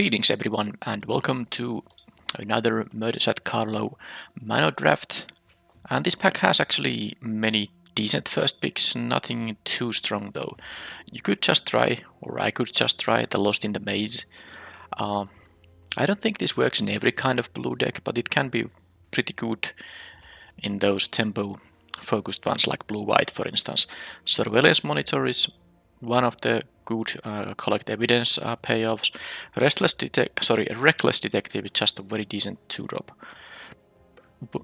Greetings everyone and welcome to another Murders at Karlov Manor draft. And this pack has actually many decent first picks, nothing too strong though. You could just try, or I could just try, the Lost in the Maze. I don't think this works in every kind of blue deck, but it can be pretty good in those tempo focused ones like blue-white for instance. Surveillance Monitor is one of the good collect evidence payoffs. Reckless Detective is just a very decent 2-drop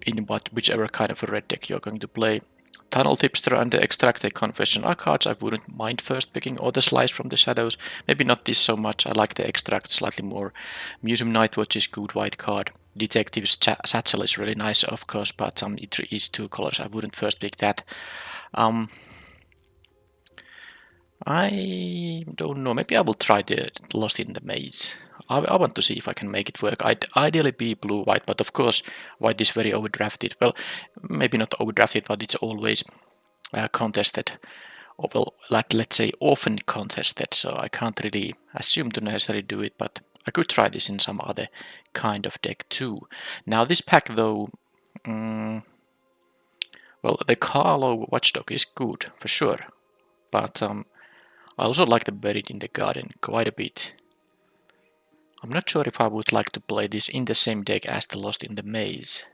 in whichever kind of a red deck you're going to play. Tunnel Tipster and the Extract Confession are cards I wouldn't mind first picking, or the Slice from the Shadows. Maybe not this so much, I like the Extract slightly more. Museum Nightwatch is good white card. Detective's Satchel is really nice of course, but it is 2 colors, I wouldn't first pick that. I don't know, maybe I will try the Lost in the Maze. I want to see if I can make it work. I'd ideally be blue-white, but of course white is very overdrafted. Well, maybe not overdrafted, but it's always contested. Or well, let's say often contested, so I can't really assume to necessarily do it, but I could try this in some other kind of deck too. Now this pack though, well, the Karlov Watchdog is good, for sure, but I also like the Buried in the Garden quite a bit. I'm not sure if I would like to play this in the same deck as the Lost in the Maze,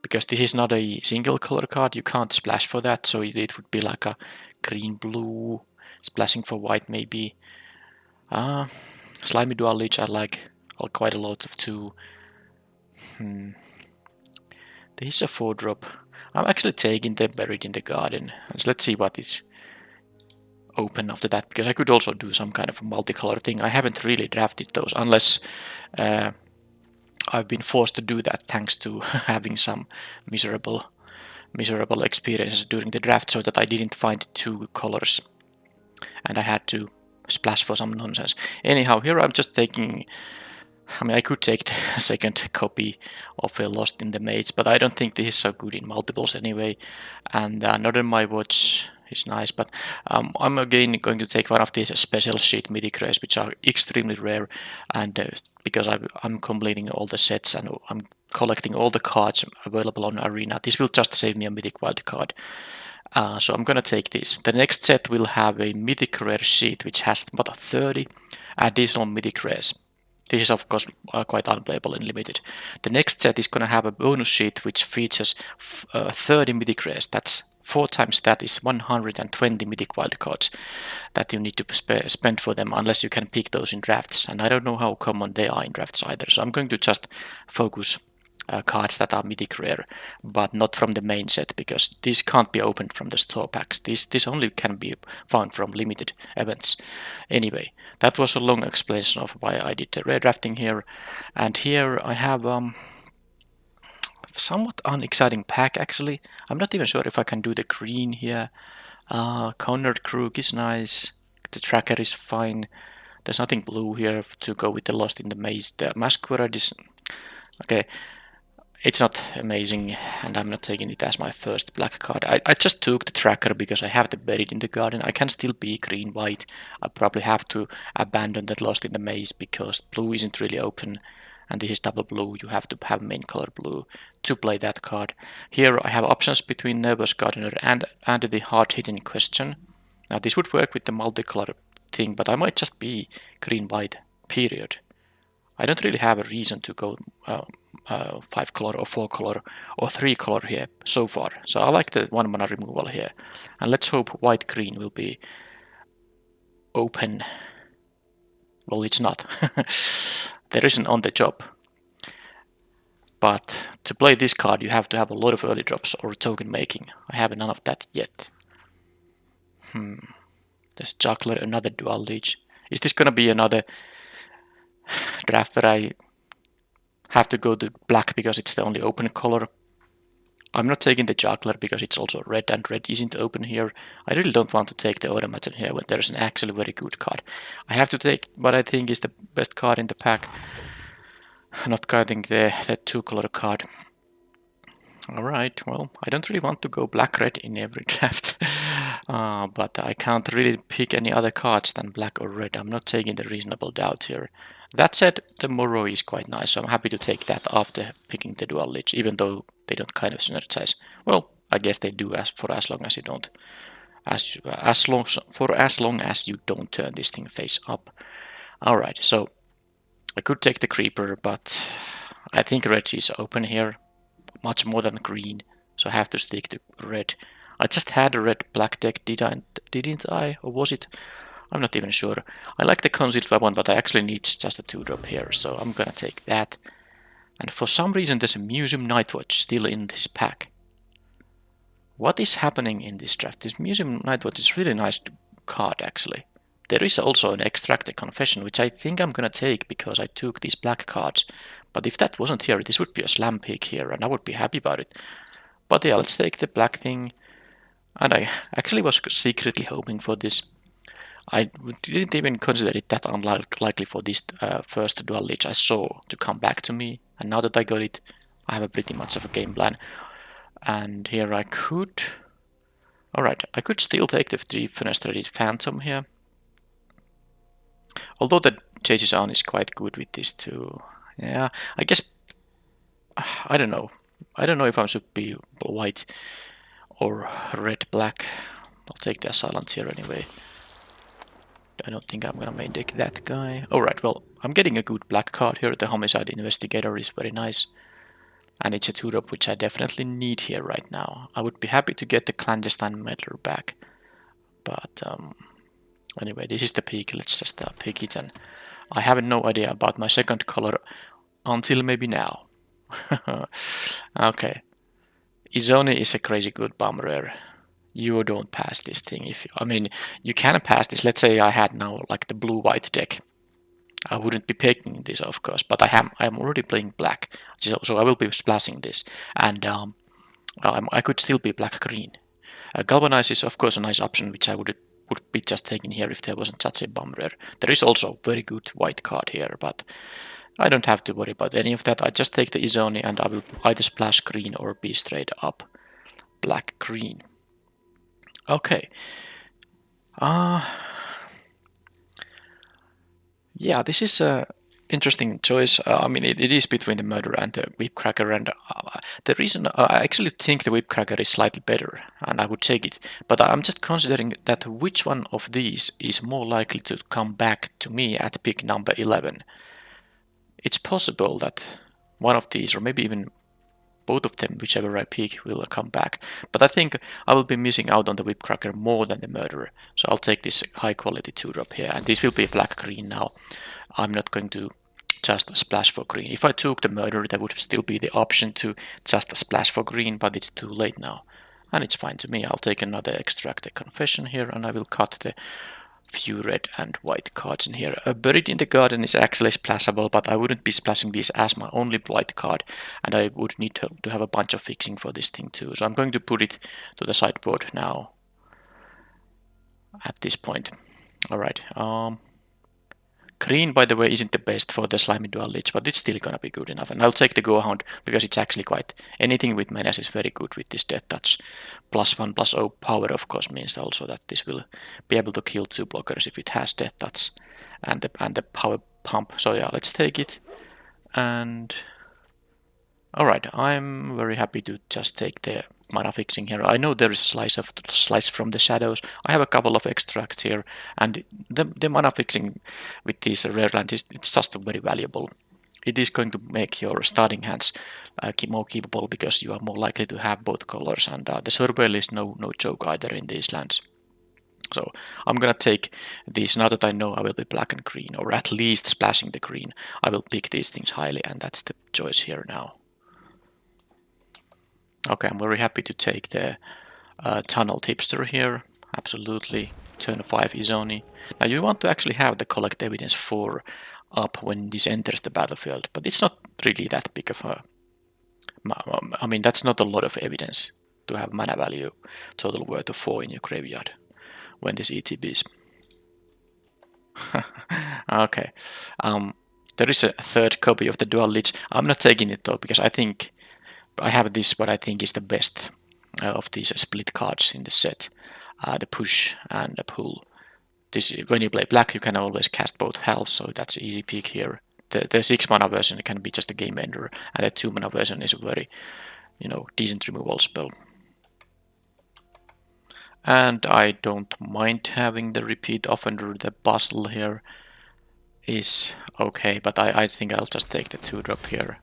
because this is not a single color card, you can't splash for that, so it would be like a green-blue, splashing for white maybe. Slimy Dual Leech I like quite a lot of too. This is a 4-drop. I'm actually taking the Buried in the Garden. Let's see what is open after that, because I could also do some kind of a multicolor thing. I haven't really drafted those unless I've been forced to do that thanks to having some miserable experiences during the draft, so that I didn't find 2 colors and I had to splash for some nonsense. Anyhow, here I'm just taking, I mean I could take the second copy of Lost in the Maze, but I don't think this is so good in multiples anyway. And Northern My Watch is nice, but I'm again going to take one of these special sheet mythic rares, which are extremely rare, and because I'm completing all the sets and I'm collecting all the cards available on Arena, this will just save me a mythic wild card. So I'm gonna take this. The next set will have a mythic rare sheet which has about 30 additional mythic rares. This is of course quite unplayable in limited. The next set is gonna have a bonus sheet which features 30 mythic rares. That's 4 times that is 120 mythic wildcards that you need to spend for them, unless you can pick those in drafts. And I don't know how common they are in drafts either. So I'm going to just focus cards that are mythic rare, but not from the main set, because these can't be opened from the store packs. This only can be found from limited events. Anyway, that was a long explanation of why I did the rare drafting here. And here I have somewhat unexciting pack actually. I'm not even sure if I can do the green here. Cornered Crook is nice. The tracker is fine. There's nothing blue here to go with the Lost in the Maze. The Masquerade is okay. It's not amazing, and I'm not taking it as my first black card. I just took the tracker because I have the Buried in the Garden. I can still be green-white. I probably have to abandon that Lost in the Maze because blue isn't really open, and this is double blue. You have to have main color blue to play that card. Here I have options between Nervous Gardener and the Hard-Hitting Question. Now this would work with the multicolor thing, but I might just be green-white, period. I don't really have a reason to go 5 color or 4 color or 3 color here so far. So I like the 1 mana removal here. And let's hope white green will be open. Well, it's not. There isn't on the job. But to play this card you have to have a lot of early drops or token making. I have none of that yet. There's Juggler, another Dual Leech. Is this gonna be another draft where I have to go to black because it's the only open color? I'm not taking the Juggler because it's also red, and red isn't open here. I really don't want to take the Automaton here when there's an actually very good card. I have to take what I think is the best card in the pack, not counting the 2 color card. Alright, well, I don't really want to go black-red in every draft, but I can't really pick any other cards than black or red. I'm not taking the reasonable doubt here. That said, the Moro is quite nice, so I'm happy to take that after picking the Dual Lich, even though they don't kind of synergize. Well, I guess they do for as long as you don't, for as long as you don't turn this thing face up. Alright, so I could take the Creeper, but I think red is open here, much more than green, so I have to stick to red. I just had a red-black deck, didn't I? Or was it? I'm not even sure. I like the concealed weapon, but I actually need just a 2-drop here, so I'm gonna take that. And for some reason there's a Museum Nightwatch still in this pack. What is happening in this draft? This Museum Nightwatch is really nice card, actually. There is also an Extract, a Confession, which I think I'm gonna take because I took these black cards. But if that wasn't here, this would be a slam pick here, and I would be happy about it. But yeah, let's take the black thing. And I actually was secretly hoping for this. I didn't even consider it that unlikely for this first Dual Lich I saw to come back to me. And now that I got it, I have a pretty much of a game plan. And here I could... Alright, I could still take the Defenestrated Phantom here. Although the Chases On is quite good with this too. Yeah, I guess... I don't know. I don't know if I should be white or red-black. I'll take the Assailant here anyway. I don't think I'm gonna main deck that guy. Alright, well, I'm getting a good black card here. The Homicide Investigator is very nice. And it's a 2-drop, which I definitely need here right now. I would be happy to get the Clandestine Meddler back. But anyway, this is the pick. Let's just pick it. And I have no idea about my second color until maybe now. Okay. Izoni is a crazy good bomb rare. You don't pass this thing. I mean, you can pass this. Let's say I had now like the blue-white deck. I wouldn't be picking this, of course, but I'm already playing black, so I will be splashing this, and I could still be black-green. Galvanize is, of course, a nice option, which I would be just taking here if there wasn't such a bomb rare. There is also a very good white card here, but I don't have to worry about any of that. I just take the Izoni, and I will either splash green or be straight up black-green. Okay. Yeah, this is a interesting choice. I mean, it is between the Murder and the Whipcracker, and the reason I actually think the Whipcracker is slightly better, and I would take it. But I'm just considering that which one of these is more likely to come back to me at pick number 11. It's possible that one of these, or maybe even both of them, whichever I pick, will come back. But I think I will be missing out on the Whipcracker more than the Murderer. So I'll take this high quality 2-drop here. And this will be black-green now. I'm not going to just splash for green. If I took the Murderer, there would still be the option to just splash for green, but it's too late now. And it's fine to me. I'll take another Extract, a Confession here, and I will cut the few red and white cards in here. Buried in the Garden is actually splashable, but I wouldn't be splashing this as my only white card, and I would need to have a bunch of fixing for this thing too. So I'm going to put it to the sideboard now at this point. Alright, green, by the way, isn't the best for the Slimy Dual Lich, but it's still gonna be good enough. And I'll take the Gohound because it's actually quite... Anything with Menace is very good with this Death Touch. +1/+0 power, of course, means also that this will be able to kill 2 blockers if it has Death Touch and the Power Pump. So yeah, let's take it. And... Alright, I'm very happy to just take the mana fixing here. I know there is a slice from the shadows. I have a couple of extracts here, and the mana fixing with these rare lands it's just very valuable. It is going to make your starting hands more capable because you are more likely to have both colors, and the Surveil is no joke either in these lands. So I'm gonna take these now that I know I will be black and green, or at least splashing the green. I will pick these things highly, and that's the choice here now. Okay, I'm very happy to take the Tunnel Tipster here. Absolutely. Turn 5 Izoni. Now you want to actually have the Collect Evidence 4 up when this enters the battlefield, but it's not really that big of a... I mean, that's not a lot of evidence to have mana value total worth of 4 in your graveyard when this ETBs. Okay. There is a third copy of the Dual Lich. I'm not taking it though, because I think I have this, what I think is the best of these split cards in the set. The push and the pull. This, when you play black, you can always cast both health, so that's easy pick here. The 6 mana version can be just a game ender, and the 2 mana version is a very, decent removal spell. And I don't mind having the repeat offender. The puzzle here is okay, but I think I'll just take the 2-drop here.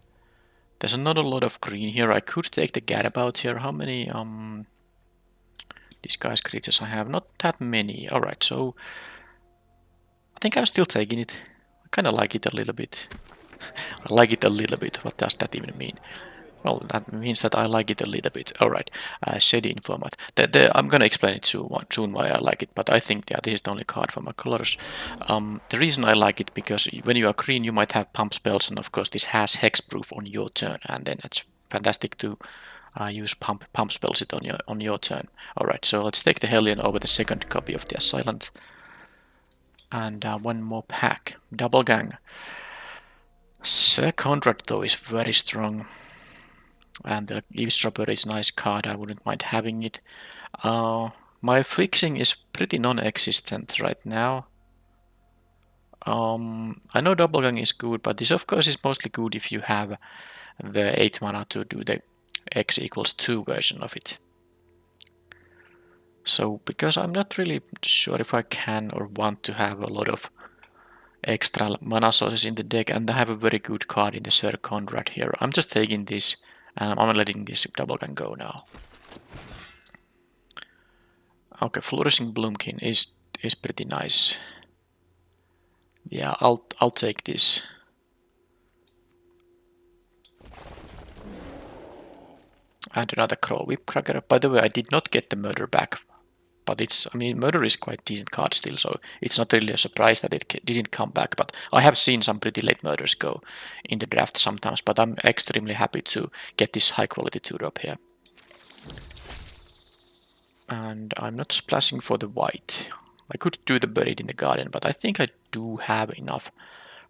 There's not a lot of green here. I could take the Gadabout here. How many disguise creatures I have? Not that many. Alright, so I think I'm still taking it. I kind of like it a little bit. I like it a little bit. What does that even mean? Well, that means that I like it a little bit. Alright, shading format. I'm gonna explain it soon why I like it, but I think this is the only card for my colors. The reason I like it because when you are green, you might have pump spells, and of course this has hexproof on your turn, and then it's fantastic to use pump spells it on your turn. Alright, so let's take the Hellion over the second copy of the Assailant. And one more pack. Double Gang. Conrad though is very strong. And the Eavesdropper is a nice card, I wouldn't mind having it. My fixing is pretty non-existent right now. I know Double Gang is good, but this of course is mostly good if you have the 8 mana to do the X equals 2 version of it. So, because I'm not really sure if I can or want to have a lot of extra mana sources in the deck, and I have a very good card in the Sir Conrad here. I'm just taking this, and I'm letting this Double Gang go now. Okay, Flourishing Bloomkin is pretty nice. Yeah, I'll take this. And another Crow Whipcracker. By the way, I did not get the Murder back, but Murder is quite decent card still, so it's not really a surprise that it didn't come back. But I have seen some pretty late Murders go in the draft sometimes, but I'm extremely happy to get this high quality 2-drop here. And I'm not splashing for the white. I could do the Buried in the Garden, but I think I do have enough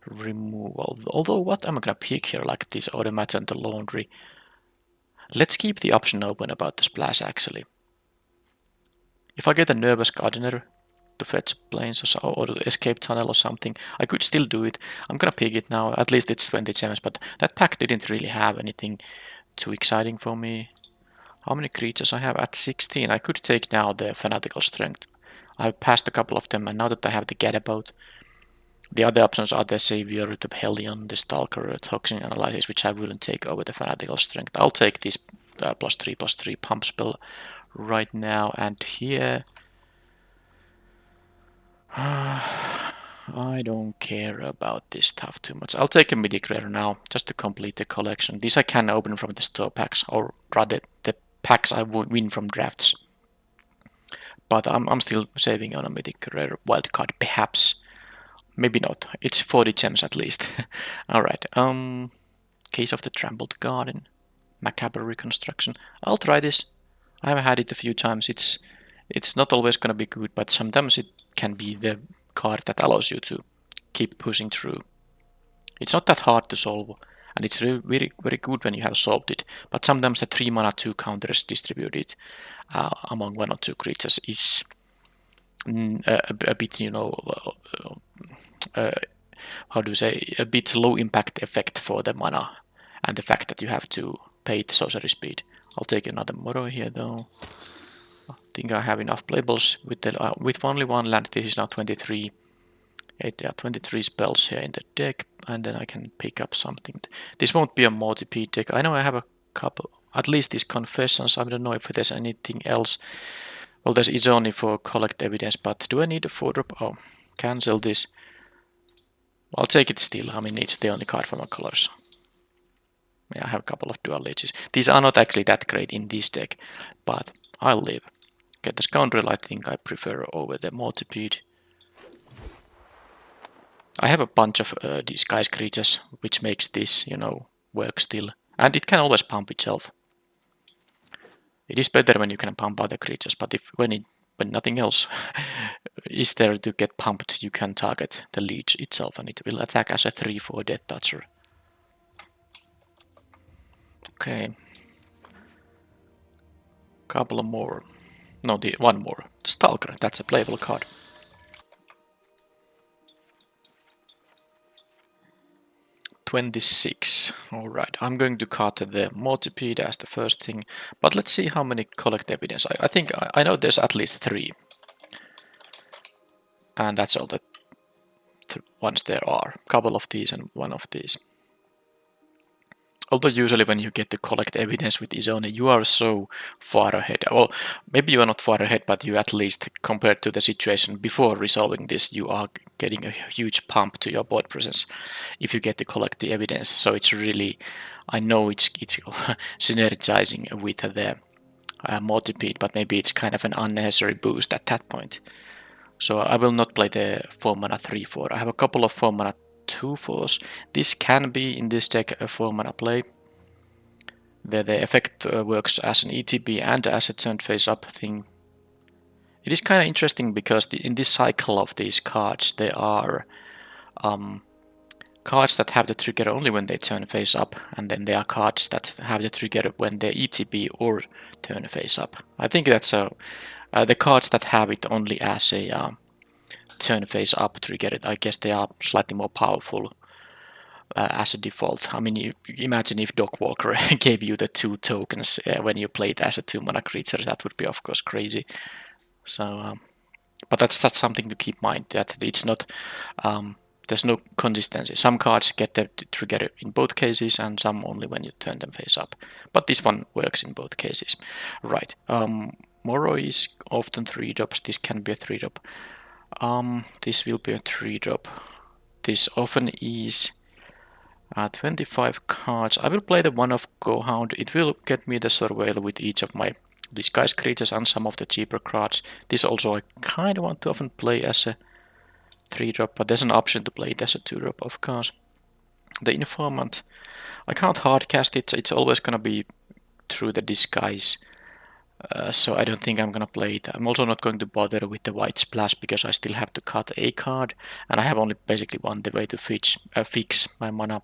removal. Although what I'm gonna pick here, like this Automat and the Laundry. Let's keep the option open about the splash actually. If I get a Nervous Gardener to fetch planes or the Escape Tunnel or something, I could still do it. I'm gonna pick it now, at least it's 20 gems, but that pack didn't really have anything too exciting for me. How many creatures I have? At 16. I could take now the Fanatical Strength. I've passed a couple of them, and now that I have the Gadabout, the other options are the Savior, the Hellion, the Stalker, Toxin Analysis, which I wouldn't take over the Fanatical Strength. I'll take this +3/+3 pump spell right now, and here I don't care about this stuff too much. I'll take a Mythic Rare now, just to complete the collection. These I can open from the store packs, or rather the packs I win from drafts. But I'm still saving on a Mythic Rare wildcard, perhaps. Maybe not. It's 40 gems at least. Alright, Case of the Trampled Garden. Macabre Reconstruction. I'll try this. I've had it a few times. It's not always gonna be good, but sometimes it can be the card that allows you to keep pushing through. It's not that hard to solve, and it's very, very good when you have solved it, but sometimes the 3 mana 2 counters distributed among 1 or 2 creatures is a bit, how do you say, a bit low impact effect for the mana, and the fact that you have to pay the sorcery speed. I'll take another Moro here though. I think I have enough playables with only 1 land. This is now 23. There are 23 spells here in the deck, and then I can pick up something. This won't be a multi-P deck. I know I have a couple, at least these Confessions. I don't know if there's anything else. Well, there's Izoni for Collect Evidence, but do I need a 4-drop? Oh, cancel this. I'll take it still. It's the only card for my colors. Yeah, I have a couple of Dual Leeches. These are not actually that great in this deck, but I'll live. Okay, the Scoundrel I think I prefer over the Multipede. I have a bunch of disguise creatures, which makes this, work still. And it can always pump itself. It is better when you can pump other creatures, but when nothing else is there to get pumped, you can target the leech itself, and it will attack as a 3/4 Death Toucher. Okay, Couple more. No, one more. Stalker, that's a playable card. $26. Alright, I'm going to cut the multipede as the first thing, but let's see how many collect evidence. I think I know there's at least 3. And that's all the ones there are. Couple of these and one of these. Although usually when you get to collect evidence with Izone, you are so far ahead. Well, maybe you are not far ahead, but you at least, compared to the situation before resolving this, you are getting a huge pump to your board presence if you get to collect the evidence. So it's really, I know it's synergizing with the multipede, but maybe it's kind of an unnecessary boost at that point. So I will not play the 4 mana 3/4. I have a couple of 4 mana 2/4s. This can be in this deck a 4 mana play. The effect works as an ETB and as a turn face up thing. It is kind of interesting because in this cycle of these cards, there are cards that have the trigger only when they turn face up, and then there are cards that have the trigger when they ETB or turn face up. I think that's the cards that have it only as a turn face up trigger, I guess they are slightly more powerful as a default. I mean, you imagine if Dog Walker gave you the 2 tokens when you played as a 2 mana creature, that would be of course crazy. So, but that's something to keep in mind, that it's not, there's no consistency. Some cards get the trigger in both cases and some only when you turn them face up. But this one works in both cases. Right. Moro is often 3-drops. This can be a 3-drop. This will be a 3-drop. This often is 25 cards. I will play the one of Go-Hound. It will get me the Surveil with each of my disguise creatures and some of the cheaper cards. This also I kind of want to often play as a 3-drop, but there's an option to play it as a 2-drop, of course. The Informant, I can't hardcast it, so it's always gonna be through the disguise. So I don't think I'm gonna play it. I'm also not going to bother with the white splash because I still have to cut a card, and I have only basically one way to fix my mana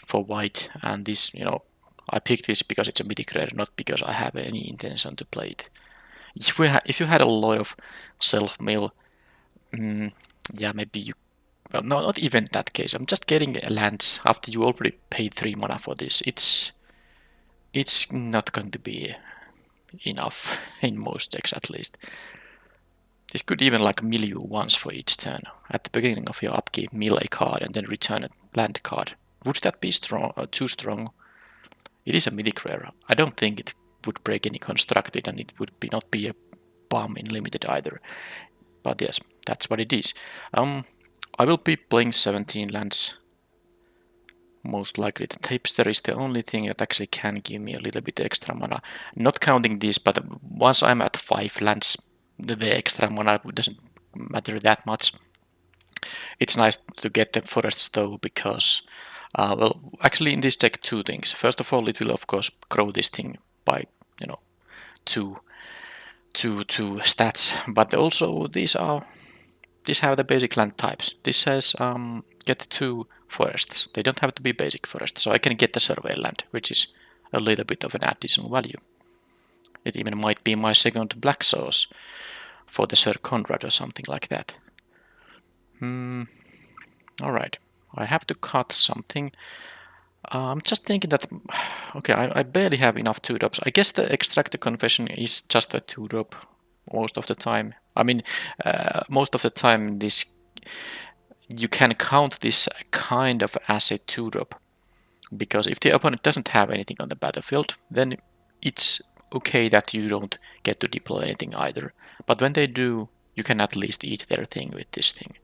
for white. And this, you know, I picked this because it's a mythic rare, not because I have any intention to play it. If you had a lot of self-mill, yeah, maybe you. Well, no, not even that case. I'm just getting lands after you already paid 3 mana for this. It's not going to be enough in most decks, at least. This could even like mill you once for each turn. At the beginning of your upkeep, mill a card and then return a land card. Would that be too strong? It is a mythic rare. I don't think it would break any constructed, and it would not be a bomb in limited either. But yes, that's what it is. I will be playing 17 lands. Most likely the Tapster is the only thing that actually can give me a little bit extra mana. Not counting this, but once I'm at 5 lands, the extra mana doesn't matter that much. It's nice to get the forests though, because, well, actually in this deck 2 things. First of all, it will of course grow this thing by, you know, 2 stats, but also these have the basic land types. This says get 2 forests. They don't have to be basic forests, so I can get the survey land, which is a little bit of an additional value. It even might be my second black source for the Sir Conrad or something like that. Alright, I have to cut something. I'm just thinking that, okay, I barely have enough 2-drops. I guess the Extractor Confession is just a 2-drop most of the time. I mean, most of the time this, you can count this kind of as a 2-drop, because if the opponent doesn't have anything on the battlefield, then it's okay that you don't get to deploy anything either. But when they do, you can at least eat their thing with this thing.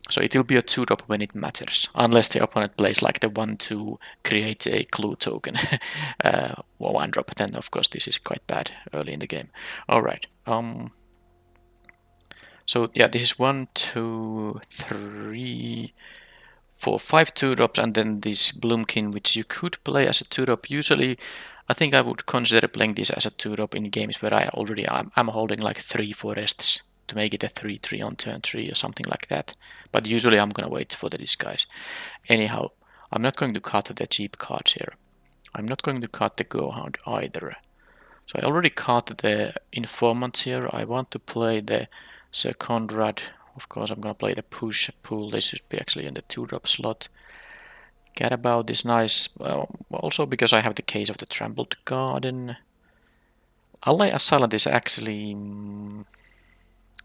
So it will be a 2-drop when it matters, unless the opponent plays like the 1-2 create a clue token 1-drop, then of course this is quite bad early in the game. Alright, so yeah, this is 1, 2, 3, 4, 5 2-drops, and then this Bloomkin, which you could play as a 2-drop. Usually, I think I would consider playing this as a 2-drop in games where I'm holding like 3 forests to make it a 3/3 on turn 3 or something like that. But usually I'm gonna wait for the disguise. Anyhow, I'm not going to cut the cheap cards here. I'm not going to cut the Go-Hound either. So I already caught the informant here. I want to play the Sir Conrad. Of course, I'm gonna play the push pull. This should be actually in the 2-drop slot. Gadabout is nice. Well, also because I have the case of the Trampled Garden. Ally Assailant is actually...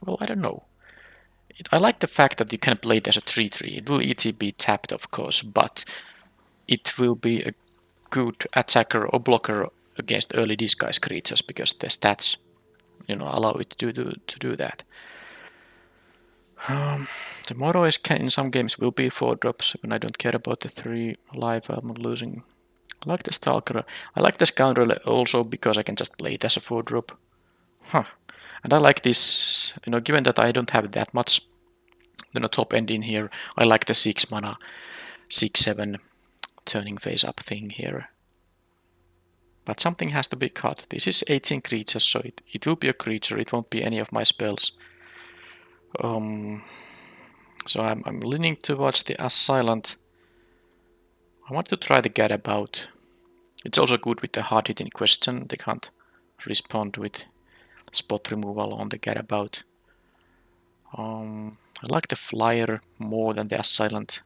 well, I don't know. I like the fact that you can play it as a 3-3. It will ET be tapped, of course, but it will be a good attacker or blocker against early disguise creatures because the stats, allow it to do that. The motto is in some games will be 4 drops when I don't care about the 3 life I'm losing. I like the Stalker. I like the Scoundrel also because I can just play it as a 4 drop. And I like this, given that I don't have that much top end in here, I like the 6 mana, 6/7 turning face up thing here. But something has to be cut. This is 18 creatures, so it will be a creature, it won't be any of my spells. So I'm leaning towards the Assailant. I want to try the Gadabout. It's also good with the hard-hitting question. They can't respond with spot removal on the Gadabout. I like the Flyer more than the Assailant.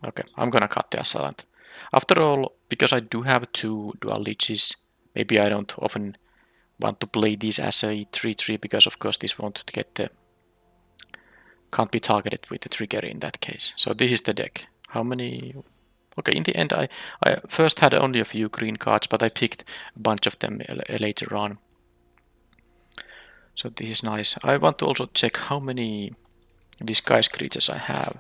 Okay, I'm gonna cut the Assailant. After all, because I do have 2 dual leeches, maybe I don't often want to play this as a 3-3 because of course this won't get the... can't be targeted with the trigger in that case. So this is the deck. How many... okay, in the end I first had only a few green cards, but I picked a bunch of them later on. So this is nice. I want to also check how many disguise creatures I have.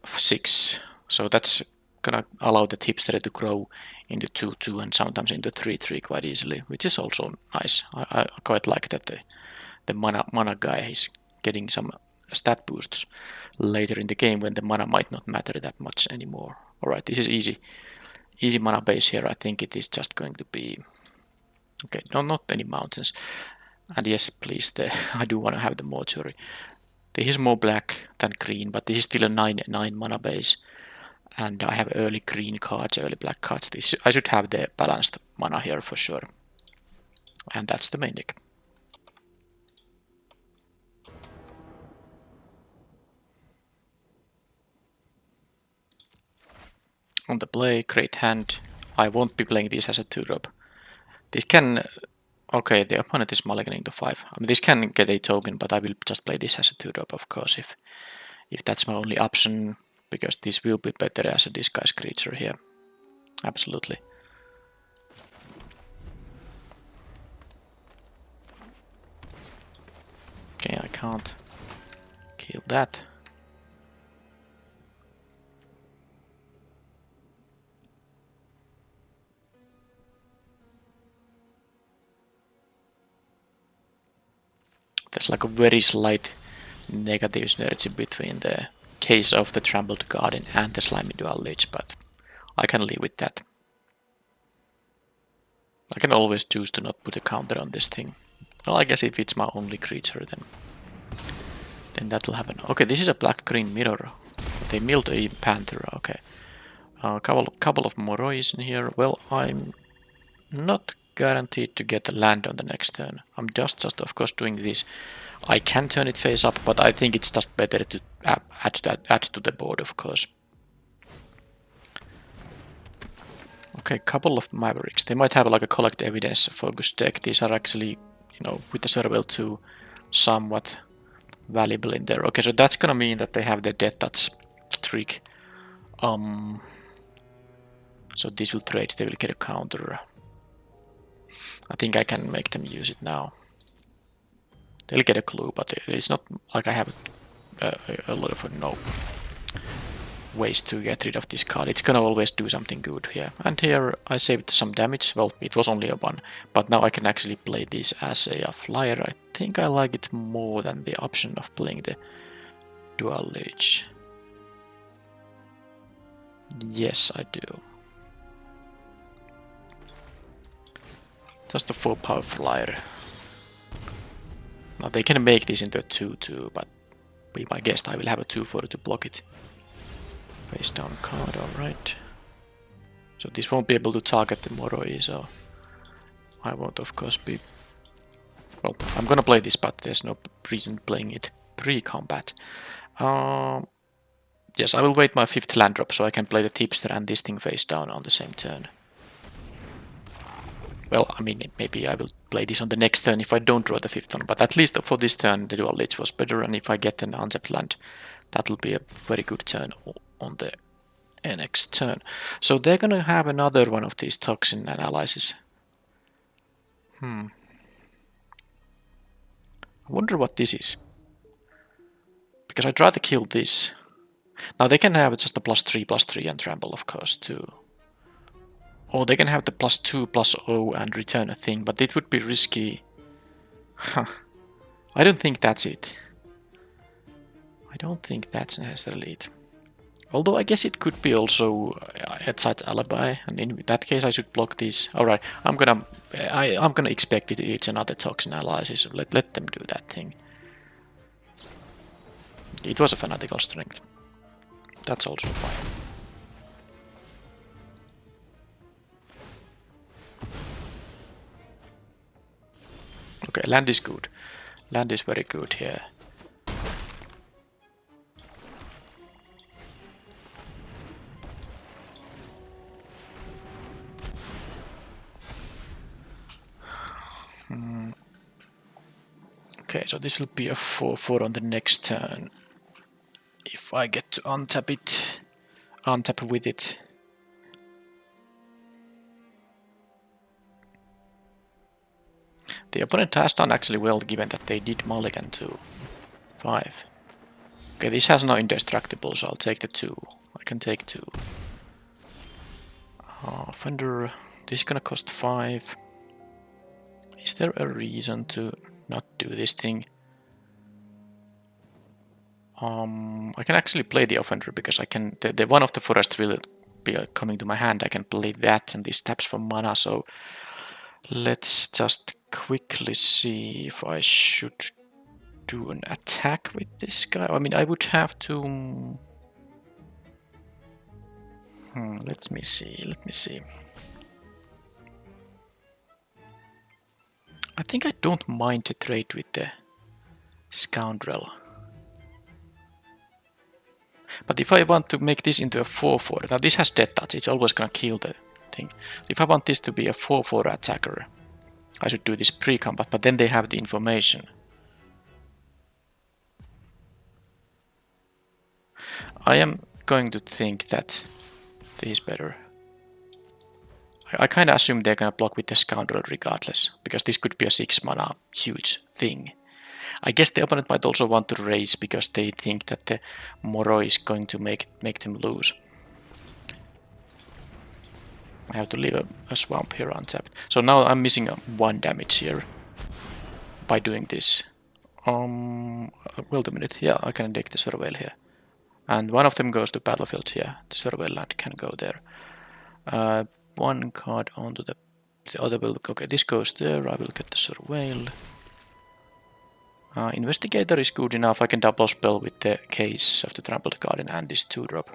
6. So that's gonna allow the tipster to grow into 2/2 and sometimes into 3/3 quite easily, which is also nice. I quite like that the mana guy is getting some stat boosts later in the game when the mana might not matter that much anymore. Alright, this is easy mana base here. I think it is just going to be... okay, no, not any mountains. And yes, please, I do want to have the mortuary. This is more black than green, but this is still a 9/9 mana base. And I have early green cards, early black cards. I should have the balanced mana here for sure. And that's the main deck. On the play, great hand. I won't be playing this as a 2-drop. This can... okay, the opponent is mulliganing to 5. I mean, this can get a token, but I will just play this as a 2-drop, of course, if that's my only option, because this will be better as a disguise creature here. Absolutely. Okay, I can't kill that. There's like a very slight negative synergy between the case of the Trampled Garden and the Slimy Dual Lich, but I can live with that. I can always choose to not put a counter on this thing. Well, I guess if it's my only creature, then that'll happen. Okay, this is a black-green mirror. They milled a Panther, okay. Couple of Morois in here. Well, I'm not guaranteed to get the land on the next turn. I'm just of course doing this. I can turn it face up, but I think it's just better to add to the board, of course. Okay, couple of Mavericks. They might have like a collect evidence focused deck. These are actually, with the Serval 2 somewhat valuable in there. Okay, so that's gonna mean that they have the Death Touch trick. So this will trade, they will get a counter. I think I can make them use it now. They'll get a clue, but it's not like I have a lot of ways to get rid of this card. It's gonna always do something good here. And here I saved some damage. Well, it was only a 1, but now I can actually play this as a flyer. I think I like it more than the option of playing the Dual Lich. Yes, I do. Just a 4-power flyer. Now they can make this into a 2/2, but be my guest, I will have a 2/4 to block it. Face down card, alright. So this won't be able to target the Moroi, so I won't of course be... Well, I'm gonna play this, but there's no reason playing it pre-combat. Yes, I will wait my 5th land drop so I can play the tipster and this thing face down on the same turn. Well, I mean, maybe I will play this on the next turn if I don't draw the 5th one, but at least for this turn the dual lich was better, and if I get an untapped land, that will be a very good turn on the next turn. So they're gonna have another one of these toxin analysis. I wonder what this is. Because I try to kill this. Now they can have just a +3/+3 and trample, of course, too. Or they can have the +2/+0 and return a thing, but it would be risky. I don't think that's it. I don't think that's necessarily it. Although I guess it could be also Headsight Alibi, and in that case I should block these. Alright, I'm gonna expect it's another toxin analysis. Let them do that thing. It was a fanatical strength. That's also fine. Okay, land is good. Land is very good here. Okay, so this will be a 4/4 on the next turn. If I get to untap it, untap with it. The opponent has done actually well, given that they did mulligan to 5. Okay, this has no indestructible, so I'll take the 2. I can take 2. Fender, this is gonna cost 5. Is there a reason to not do this thing? I can actually play the offender because I can. The one of the forest will be coming to my hand. I can play that, and this taps for mana. So let's just quickly see if I should do an attack with this guy. I mean, I would have to. Let me see. Let me see. I think I don't mind to trade with the scoundrel. But if I want to make this into a 4/4, now this has death touch, it's always gonna kill the thing. If I want this to be a 4/4 attacker, I should do this pre-combat, but then they have the information. I am going to think that this is better. I kinda assume they're gonna block with the scoundrel regardless, because this could be a 6 mana huge thing. I guess the opponent might also want to raise because they think that the Moro is going to make them lose. I have to leave a swamp here untapped. So now I'm missing 1 damage here by doing this. Wait a minute. Yeah, I can take the surveil here. And one of them goes to battlefield here. The surveil land can go there. 1 card onto the other will. Okay, this goes there. I will get the surveil. Investigator is good enough. I can double spell with the case of the Trampled Garden and this 2-drop.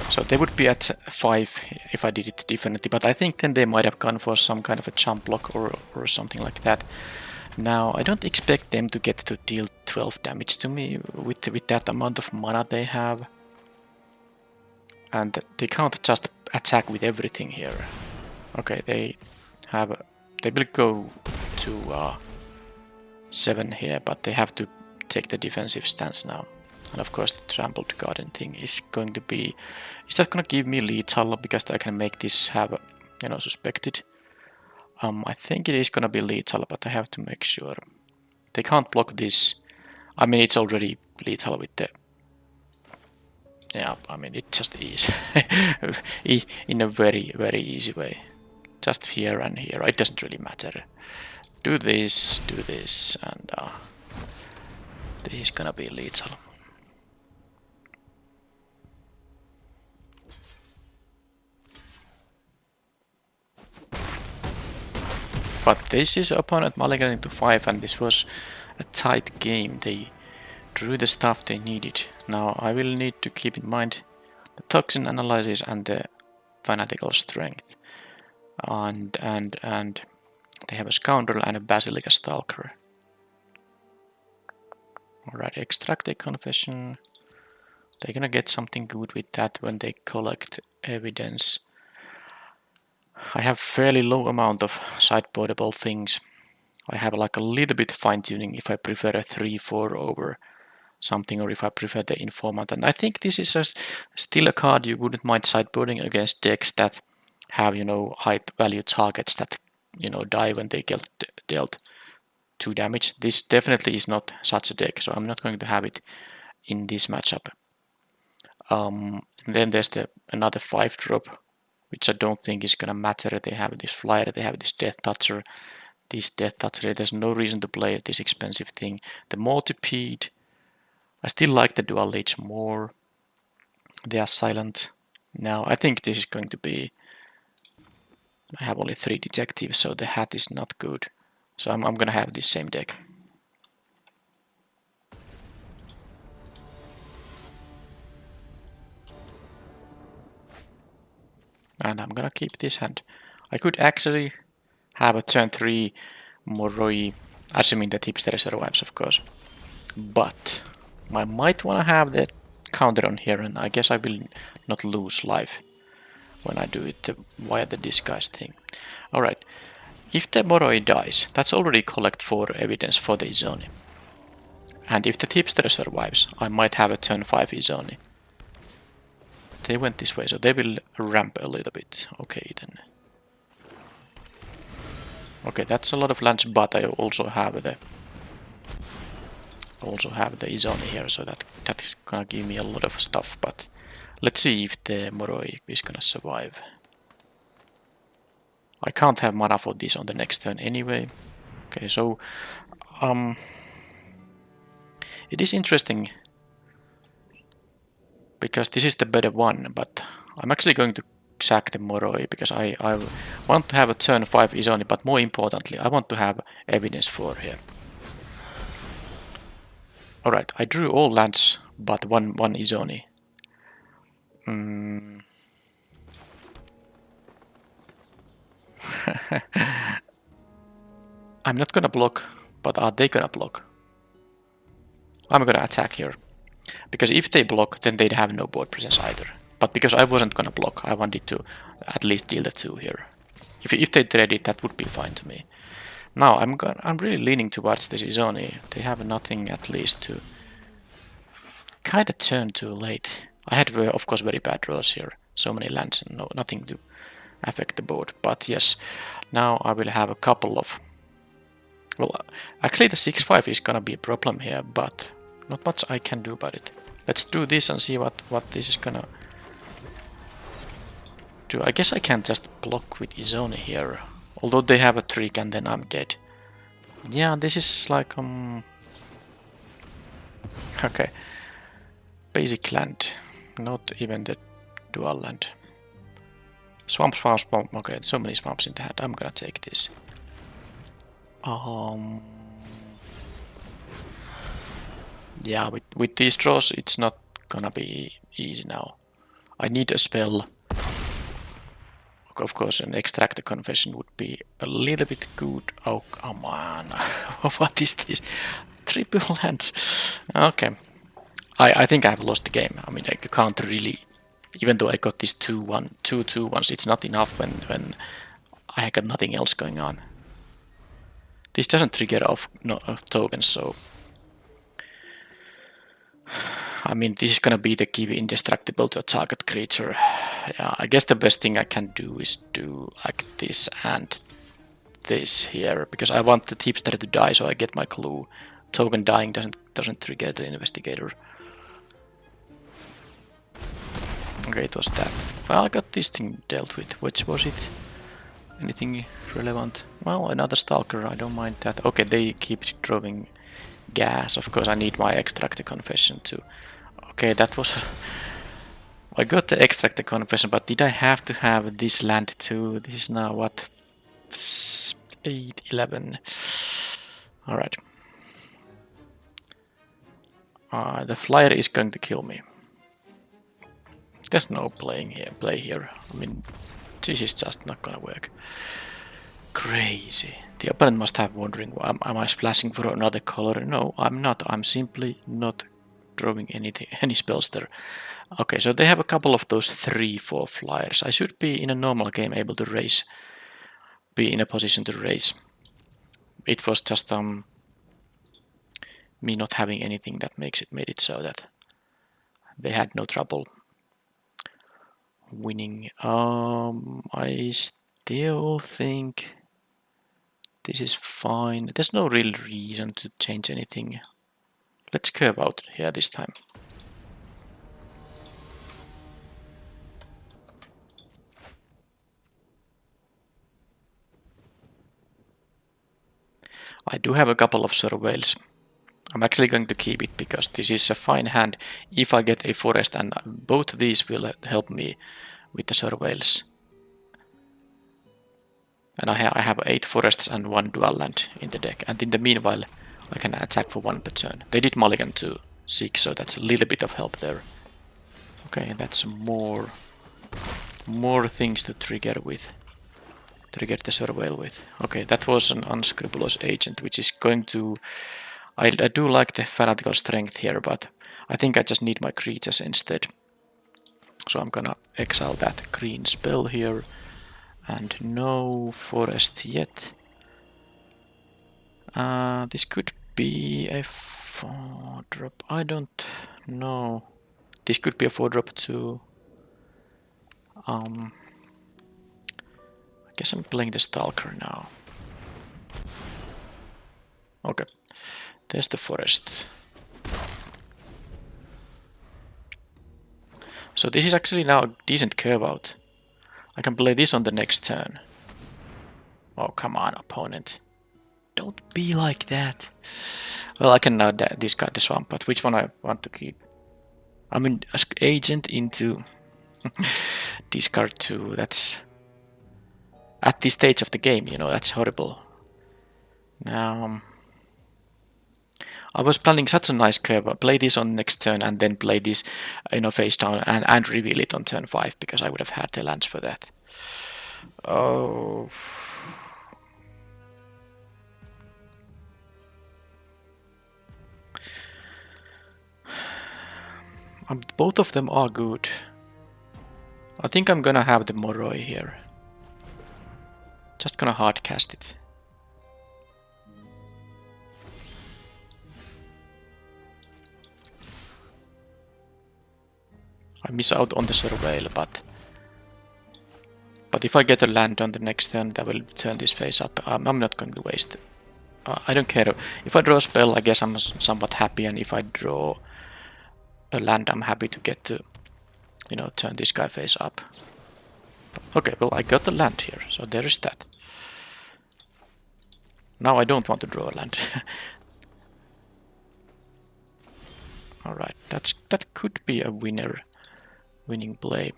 So they would be at 5 if I did it differently, but I think then they might have gone for some kind of a jump block or something like that. Now, I don't expect them to get to deal 12 damage to me with that amount of mana they have. And they can't just attack with everything here. Okay, they will go to 7 here, but they have to take the defensive stance now. And of course the Trampled Garden thing is going to be... Is that gonna give me lethal? Because I can make this have, you know, suspected. I think it is gonna be lethal, but I have to make sure. They can't block this. I mean, it's already lethal with the... Yeah, I mean, it just is. In a very, very easy way. Just here and here. It doesn't really matter. Do this, and this is gonna be lethal. But this is opponent mulliganing to 5, and this was a tight game. They drew the stuff they needed. Now I will need to keep in mind the toxin analysis and the fanatical strength. and they have a Scoundrel and a Basilica Stalker. Alright, extract a confession. They're gonna get something good with that when they collect evidence. I have fairly low amount of sideboardable things. I have like a little bit fine-tuning if I prefer a 3-4 over something, or if I prefer the informant. And I think this is still a card you wouldn't mind sideboarding against decks that have, you know, high value targets that, you know, die when they get dealt 2 damage. This definitely is not such a deck, so I'm not going to have it in this matchup. Then there's another 5-drop, which I don't think is gonna matter. They have this flyer, they have this Death Toucher. This Death Toucher, there's no reason to play this expensive thing. The Multipede, I still like the Dual Leech more. They are silent. Now, I think this is going to be... I have only 3 detectives, so the hat is not good. So I'm gonna have this same deck. And I'm gonna keep this hand. I could actually have a turn 3 Moroi, assuming that Hipster survives, of course. But I might wanna have the counter on here, and I guess I will not lose life when I do it via the disguise thing. Alright, if the Moroi dies, that's already collect 4 evidence for the Izoni. And if the Tipster survives, I might have a turn 5 Izoni. They went this way, so they will ramp a little bit. Okay then. Okay, that's a lot of lands, but I also have the Izoni here, so that's gonna give me a lot of stuff. But let's see if the Moroi is gonna survive. I can't have mana for this on the next turn anyway. Okay, so it is interesting because this is the better one, but I'm actually going to sack the Moroi because I want to have a turn 5 Izoni, but more importantly, I want to have evidence 4 here. Alright, I drew all lands but one Izoni. I'm not gonna block, but are they gonna block? I'm gonna attack here. Because if they block, then they'd have no board presence either. But because I wasn't gonna block, I wanted to at least deal the 2 here. If they trade it, that would be fine to me. Now I'm really leaning towards this Izoni. They have nothing at least to kinda turn too late. I had of course very bad draws here. So many lands and nothing to affect the board. But yes, now I will have a couple of... Well, actually the 6-5 is gonna be a problem here, but not much I can do about it. Let's do this and see what this is gonna do. I guess I can't just block with Izoni here. Although they have a trick and then I'm dead. Yeah, this is like okay. Basic land. Not even the dual land. Swamp. Okay, so many swamps in the hat. I'm gonna take this. Yeah, with these draws, it's not gonna be easy now. I need a spell. Of course, an extract the confession would be a little bit good. Oh, come on. What is this? Triple lands. Okay. I think I've lost the game. I mean, I can't really... Even though I got these 2-2-1s, it's not enough when I got nothing else going on. This doesn't trigger off tokens, so... I mean, this is gonna be the give indestructible to a target creature. Yeah, I guess the best thing I can do is do like this and this here, because I want the tipster to die, so I get my clue. Token dying doesn't trigger the investigator. Okay, it was that. Well, I got this thing dealt with. Which was it? Anything relevant? Well, another stalker. I don't mind that. Okay, they keep drawing gas. Of course, I need my extract confession too. Okay, that was... I got the extract confession, but did I have to have this land too? This is now what? 8, 11. Alright. The flyer is going to kill me. There's no play here. I mean, This is just not gonna work. Crazy. The opponent must have wondering, am I splashing for another color? No, I'm not. I'm simply not drawing any spells there. Okay, so they have a couple of those 3/4 flyers. I should be in a normal game able to raise, be in a position to raise. It was just me not having anything that made it so that they had no trouble winning. I still think this is fine. There's no real reason to change anything. Let's curve out here this time. I do have a couple of surveils. I'm actually going to keep it because this is a fine hand if I get a forest, and both these will help me with the surveils. And I have 8 forests and 1 dual land in the deck, and in the meanwhile I can attack for 1 per turn. They did mulligan to 6, so that's a little bit of help there. Okay, that's more things to trigger the surveil with. Okay, that was an unscrupulous agent, which is going to... I do like the fanatical strength here, but I think I just need my creatures instead. So I'm gonna exile that green spell here, and no forest yet. This could be a 4-drop. I don't know. This could be a 4-drop too. I guess I'm playing the Stalker now. Okay, there's the forest. So this is actually now a decent curve out. I can play this on the next turn. Oh, come on, opponent. Don't be like that. Well, I can now discard the swamp, but which one I want to keep? I mean, agent into discard 2. That's... At this stage of the game, you know, that's horrible. Now... I was planning such a nice curve. Play this on next turn and then play this, you know, face down and reveal it on turn 5 because I would have had the lands for that. Oh. Both of them are good. I think I'm gonna have the Moroi here. Just gonna hard cast it. I miss out on the surveil, but if I get a land on the next turn, that will turn this face up. I'm not going to waste. I don't care. If I draw a spell, I guess I'm somewhat happy, and if I draw a land, I'm happy to get to, you know, turn this guy face up. Okay, well, I got the land here, so there is that. Now I don't want to draw a land. Alright, that could be a winning play.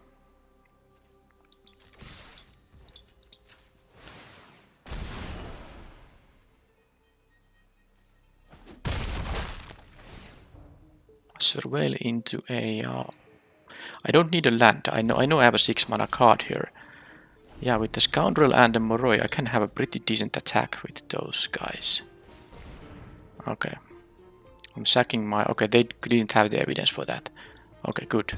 Surveil into a... I don't need a land. I know I have a 6 mana card here. Yeah, with the Scoundrel and the Moroi, I can have a pretty decent attack with those guys. Okay. I'm sacking my... Okay, they didn't have the evidence for that. Okay, good.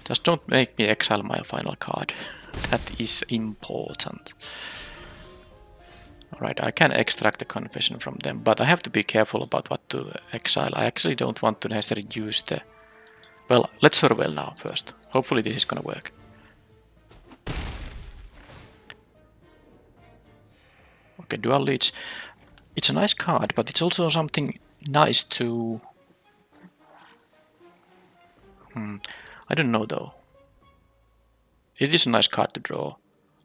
Just don't make me exile my final card. That is important. Alright, I can extract the confession from them, but I have to be careful about what to exile. I actually don't want to necessarily use the... Well, let's surveil now first. Hopefully this is gonna work. Okay, Dual Leech. It's a nice card, but it's also something nice to... I don't know though. It is a nice card to draw.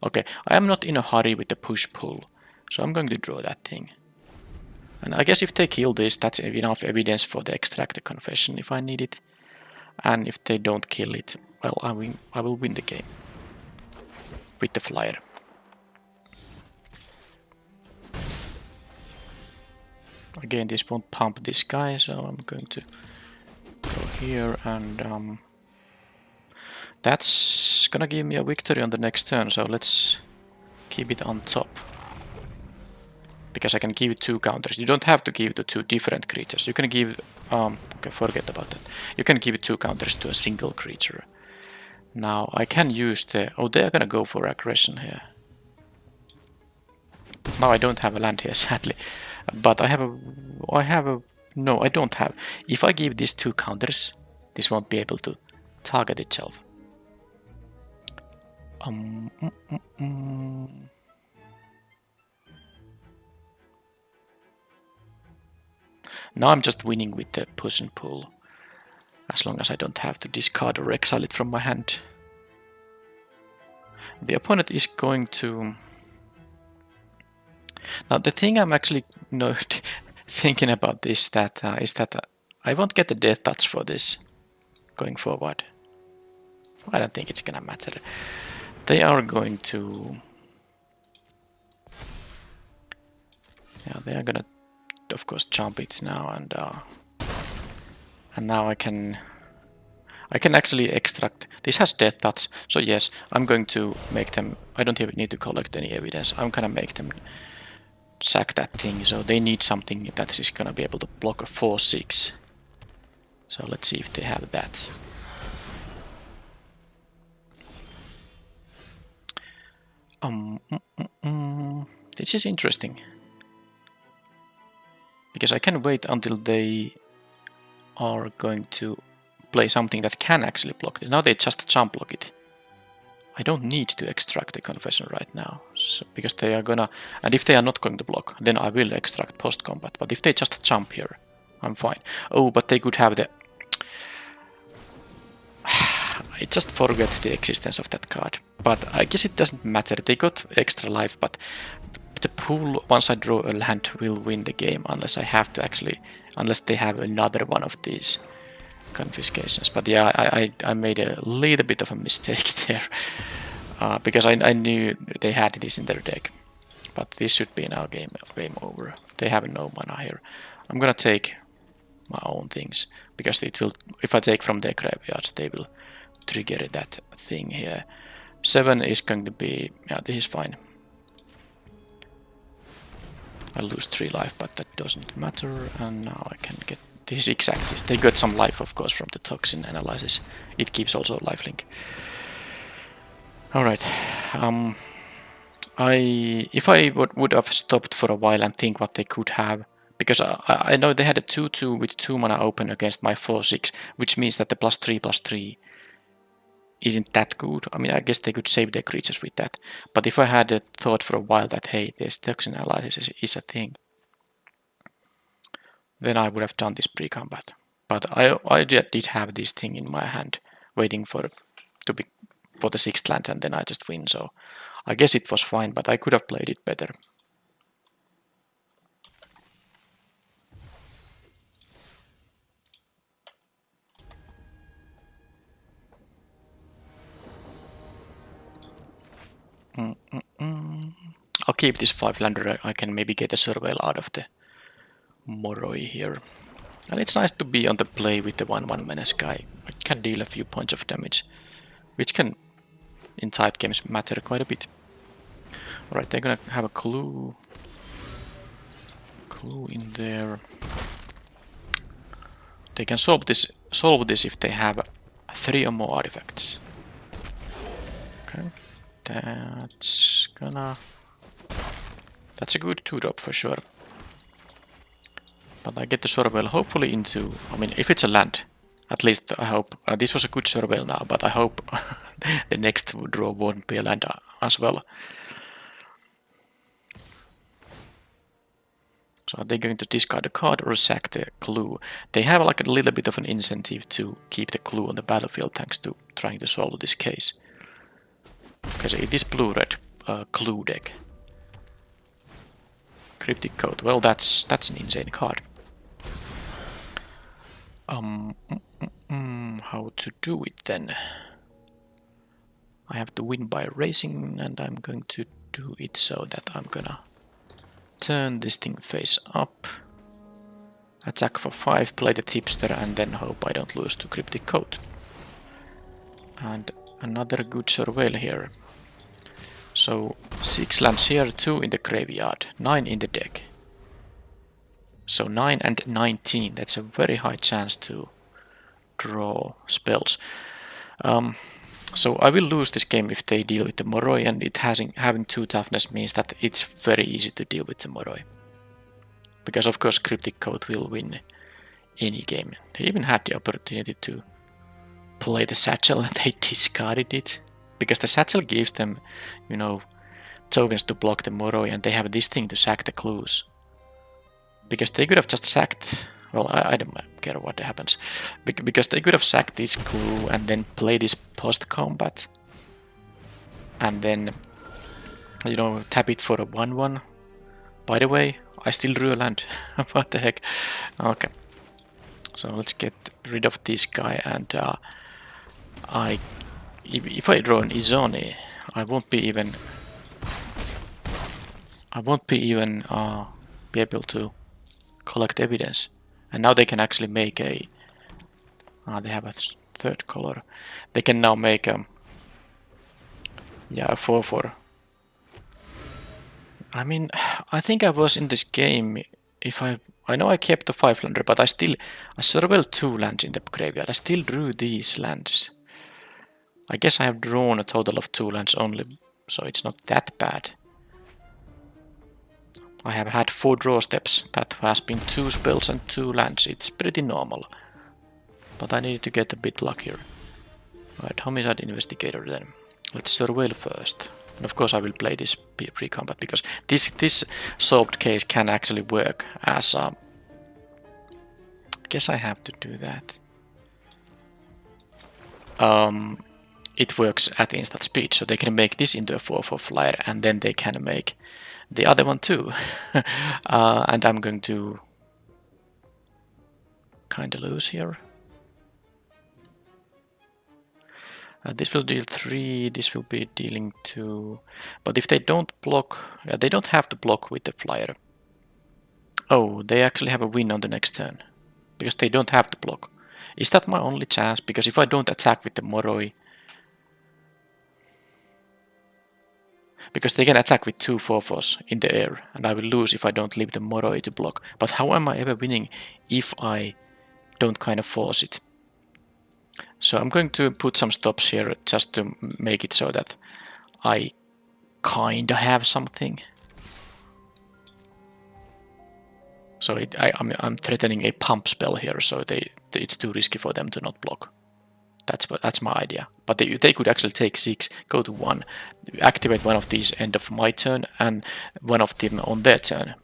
Okay, I am not in a hurry with the push-pull, so I'm going to draw that thing. And I guess if they kill this, that's enough evidence for the extract the confession if I need it. And if they don't kill it, well, I will win the game. With the flyer. Again, this won't pump this guy, so I'm going to go here and... that's it's gonna give me a victory on the next turn, so let's keep it on top. Because I can give it 2 counters. You don't have to give it to 2 different creatures. You can give... okay, forget about that. You can give it 2 counters to a single creature. Now, I can use the... Oh, they're gonna go for aggression here. Now I don't have a land here, sadly. But I have a... No, I don't have. If I give these 2 counters, this won't be able to target itself. Now I'm just winning with the push and pull. As long as I don't have to discard or exile it from my hand. The opponent is going to... Now the thing I'm actually thinking about this is that I won't get the death touch for this going forward. I don't think it's gonna matter. They are going to... Yeah, they are gonna, of course, jump it now, and now I can actually extract. This has death touch, so yes, I'm going to make them. I don't even need to collect any evidence. I'm gonna make them sack that thing. So they need something that is gonna be able to block a 4/6. So let's see if they have that. This is interesting. Because I can wait until they are going to play something that can actually block it. Now they just jump block it. I don't need to extract the confession right now. So, because they are gonna... And if they are not going to block, then I will extract post-combat. But if they just jump here, I'm fine. Oh, but they could have the... I just forgot the existence of that card. But I guess it doesn't matter. They got extra life, but the pool, once I draw a land, will win the game unless I have to actually... Unless they have another one of these confiscations. But yeah, I made a little bit of a mistake there. Because I knew they had this in their deck. But this should be now game over. They have no mana here. I'm gonna take my own things. Because it will, if I take from their graveyard, they will trigger that thing here. 7 is going to be... Yeah, this is fine. I lose 3 life, but that doesn't matter. And now I can get... This is exact. They got some life, of course, from the toxin analysis. It keeps also lifelink. Alright. If I would have stopped for a while and think what they could have... Because I know they had a 2/2 with 2 mana open against my 4/6, which means that the +3/+3 isn't that good. I mean, I guess they could save their creatures with that. But if I had thought for a while that, hey, this toxin analysis is a thing, then I would have done this pre-combat. But I did have this thing in my hand, waiting for the 6th land, and then I just win. So I guess it was fine, but I could have played it better. I'll keep this 5-lander. I can maybe get a surveil out of the Moroi here. And it's nice to be on the play with the 1/1 menace guy. I can deal a few points of damage, which can, in tight games, matter quite a bit. Alright, they're gonna have a clue. Clue in there. They can solve this if they have 3 or more artifacts. Okay. That's a good 2-drop for sure. But I get the surveil hopefully into... I mean, if it's a land, at least I hope... this was a good surveil now, but I hope the next draw won't be a land as well. So are they going to discard a card or sack the clue? They have like a little bit of an incentive to keep the clue on the battlefield thanks to trying to solve this case. Okay, so it is blue-red clue deck. Cryptic Code. Well, that's an insane card. How to do it then? I have to win by racing, and I'm going to do it so that I'm gonna turn this thing face up, attack for 5, play the tipster, and then hope I don't lose to Cryptic Code. And Another good surveil here. So 6 lands here, 2 in the graveyard, 9 in the deck. So 9 and 19, that's a very high chance to draw spells. So I will lose this game if they deal with the Moroi, and it having 2 toughness means that it's very easy to deal with the Moroi. Because of course Cryptic Coat will win any game. They even had the opportunity to play the Satchel and they discarded it. Because the Satchel gives them, you know, tokens to block the Moroi, and they have this thing to sack the clues. Because they could have just sacked... Well, I don't care what happens. Because they could have sacked this clue and then play this post-combat. And then, you know, tap it for a 1-1. By the way, I still drew a land. What the heck? Okay. So let's get rid of this guy, and if I draw an Izoni, I won't be even be able to collect evidence. And now they can actually make a... they have a third color. They can now make a 4/4. I mean, I think I was in this game. If I know I kept the 5-lander, but I surveyed 2 lands in the graveyard. I still drew these lands. I guess I have drawn a total of 2 lands only, so it's not that bad. I have had 4 draw steps. That has been 2 spells and 2 lands. It's pretty normal. But I need to get a bit luckier. Right, Homicide Investigator then. Let's surveil first. And of course I will play this pre-combat, because this solved case can actually work as a... I guess I have to do that. It works at instant speed, so they can make this into a 4/4 flyer, and then they can make the other one too. And I'm going to kinda lose here. This will deal 3, this will be dealing 2. But if they don't block, they don't have to block with the flyer. Oh, they actually have a win on the next turn, because they don't have to block. Is that my only chance? Because if I don't attack with the Moroi... Because they can attack with 2 4/4s in the air, and I will lose if I don't leave the Moroi to block. But how am I ever winning if I don't kind of force it? So I'm going to put some stops here just to make it so that I kinda have something. So I'm threatening a pump spell here, so it's too risky for them to not block. That's my idea. But they could actually take 6, go to 1, activate one of these end of my turn, and one of them on their turn.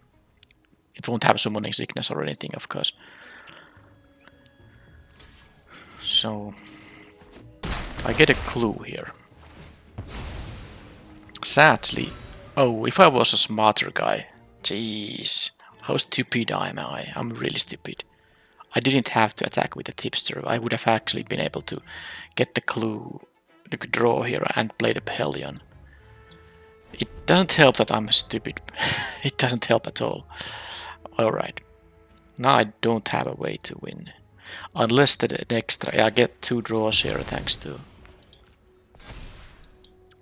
It won't have summoning sickness or anything, of course. So I get a clue here. Sadly, oh, if I was a smarter guy, jeez, how stupid am I? I'm really stupid. I didn't have to attack with the tipster. I would have actually been able to get the clue, the draw here, and play the Hellion. It doesn't help that I'm stupid. It doesn't help at all. Alright. Now I don't have a way to win. Unless the extra... I get 2 draws here thanks to...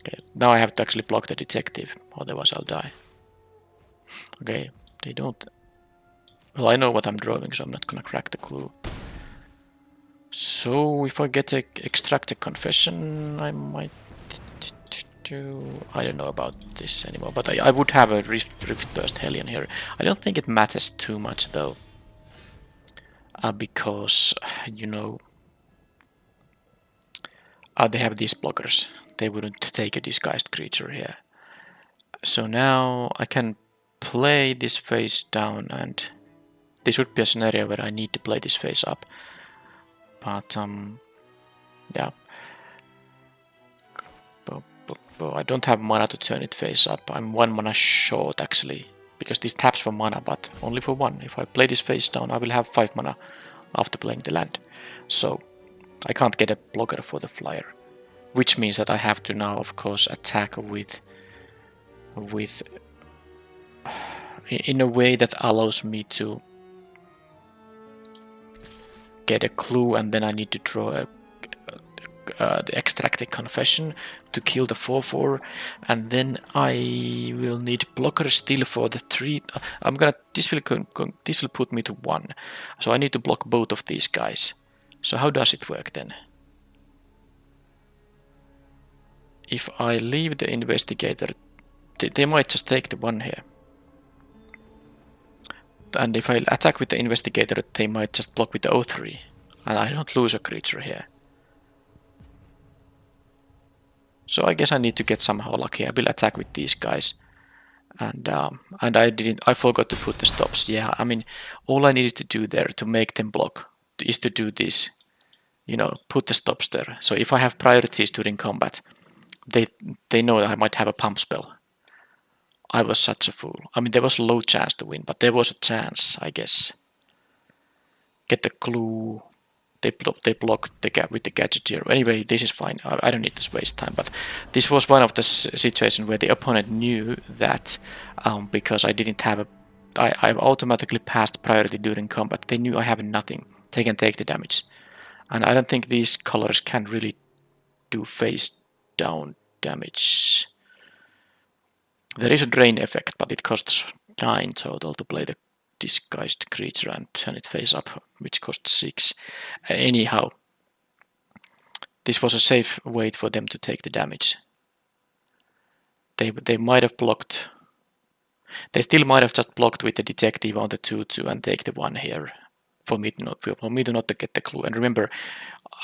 Okay, now I have to actually block the detective, otherwise I'll die. Okay, they don't... Well, I know what I'm drawing, so I'm not gonna crack the clue. So, if I get a extract a confession, I might do... I don't know about this anymore, but I would have a Rift Burst Hellion here. I don't think it matters too much, though. Because, you know... they have these blockers. They wouldn't take a disguised creature here. So now I can play this face down, and... This would be a scenario where I need to play this face up. But, yeah. I don't have mana to turn it face up. I'm 1 mana short, actually. Because this taps for mana, but only for 1. If I play this face down, I will have 5 mana after playing the land. So, I can't get a blocker for the flyer. Which means that I have to now, of course, attack with in a way that allows me to get a clue, and then I need to draw the extra extract a confession to kill the 4/4, and then I will need blocker still for the 3. This will put me to 1, so I need to block both of these guys. So how does it work then? If I leave the investigator, they might just take the 1 here. And if I attack with the investigator, they might just block with the O3, and I don't lose a creature here. So I guess I need to get somehow lucky. I will attack with these guys, and I forgot to put the stops. Yeah, I mean, all I needed to do there to make them block is to do this, put the stops there. So if I have priorities during combat, they know that I might have a pump spell. I was such a fool. I mean, there was a low chance to win, but there was a chance, I guess. Get the clue. They blocked the gap with the gadgeteer. Anyway, this is fine. I don't need to waste time. But this was one of the situations where the opponent knew that because I didn't have I automatically passed priority during combat. They knew I have nothing. They can take the damage. And I don't think these colors can really do face down damage. There is a drain effect, but it costs 9 total to play the disguised creature and turn it face up, which costs 6. Anyhow, this was a safe way for them to take the damage. They might have blocked. They still might have just blocked with the detective on the 2/2 and take the 1 here for me to not to get the clue. And remember,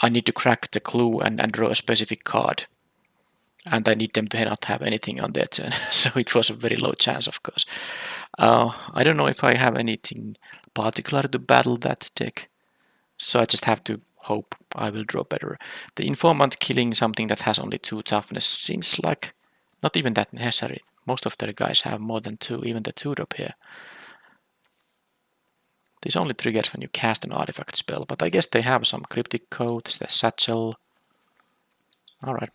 I need to crack the clue and draw a specific card. And I need them to not have anything on their turn. So it was a very low chance, of course. I don't know if I have anything particular to battle that deck. So I just have to hope I will draw better. The informant killing something that has only 2 toughness seems like not even that necessary. Most of their guys have more than 2, even the 2-drop here. This only triggers when you cast an artifact spell, but I guess they have some cryptic code, the satchel. Alright.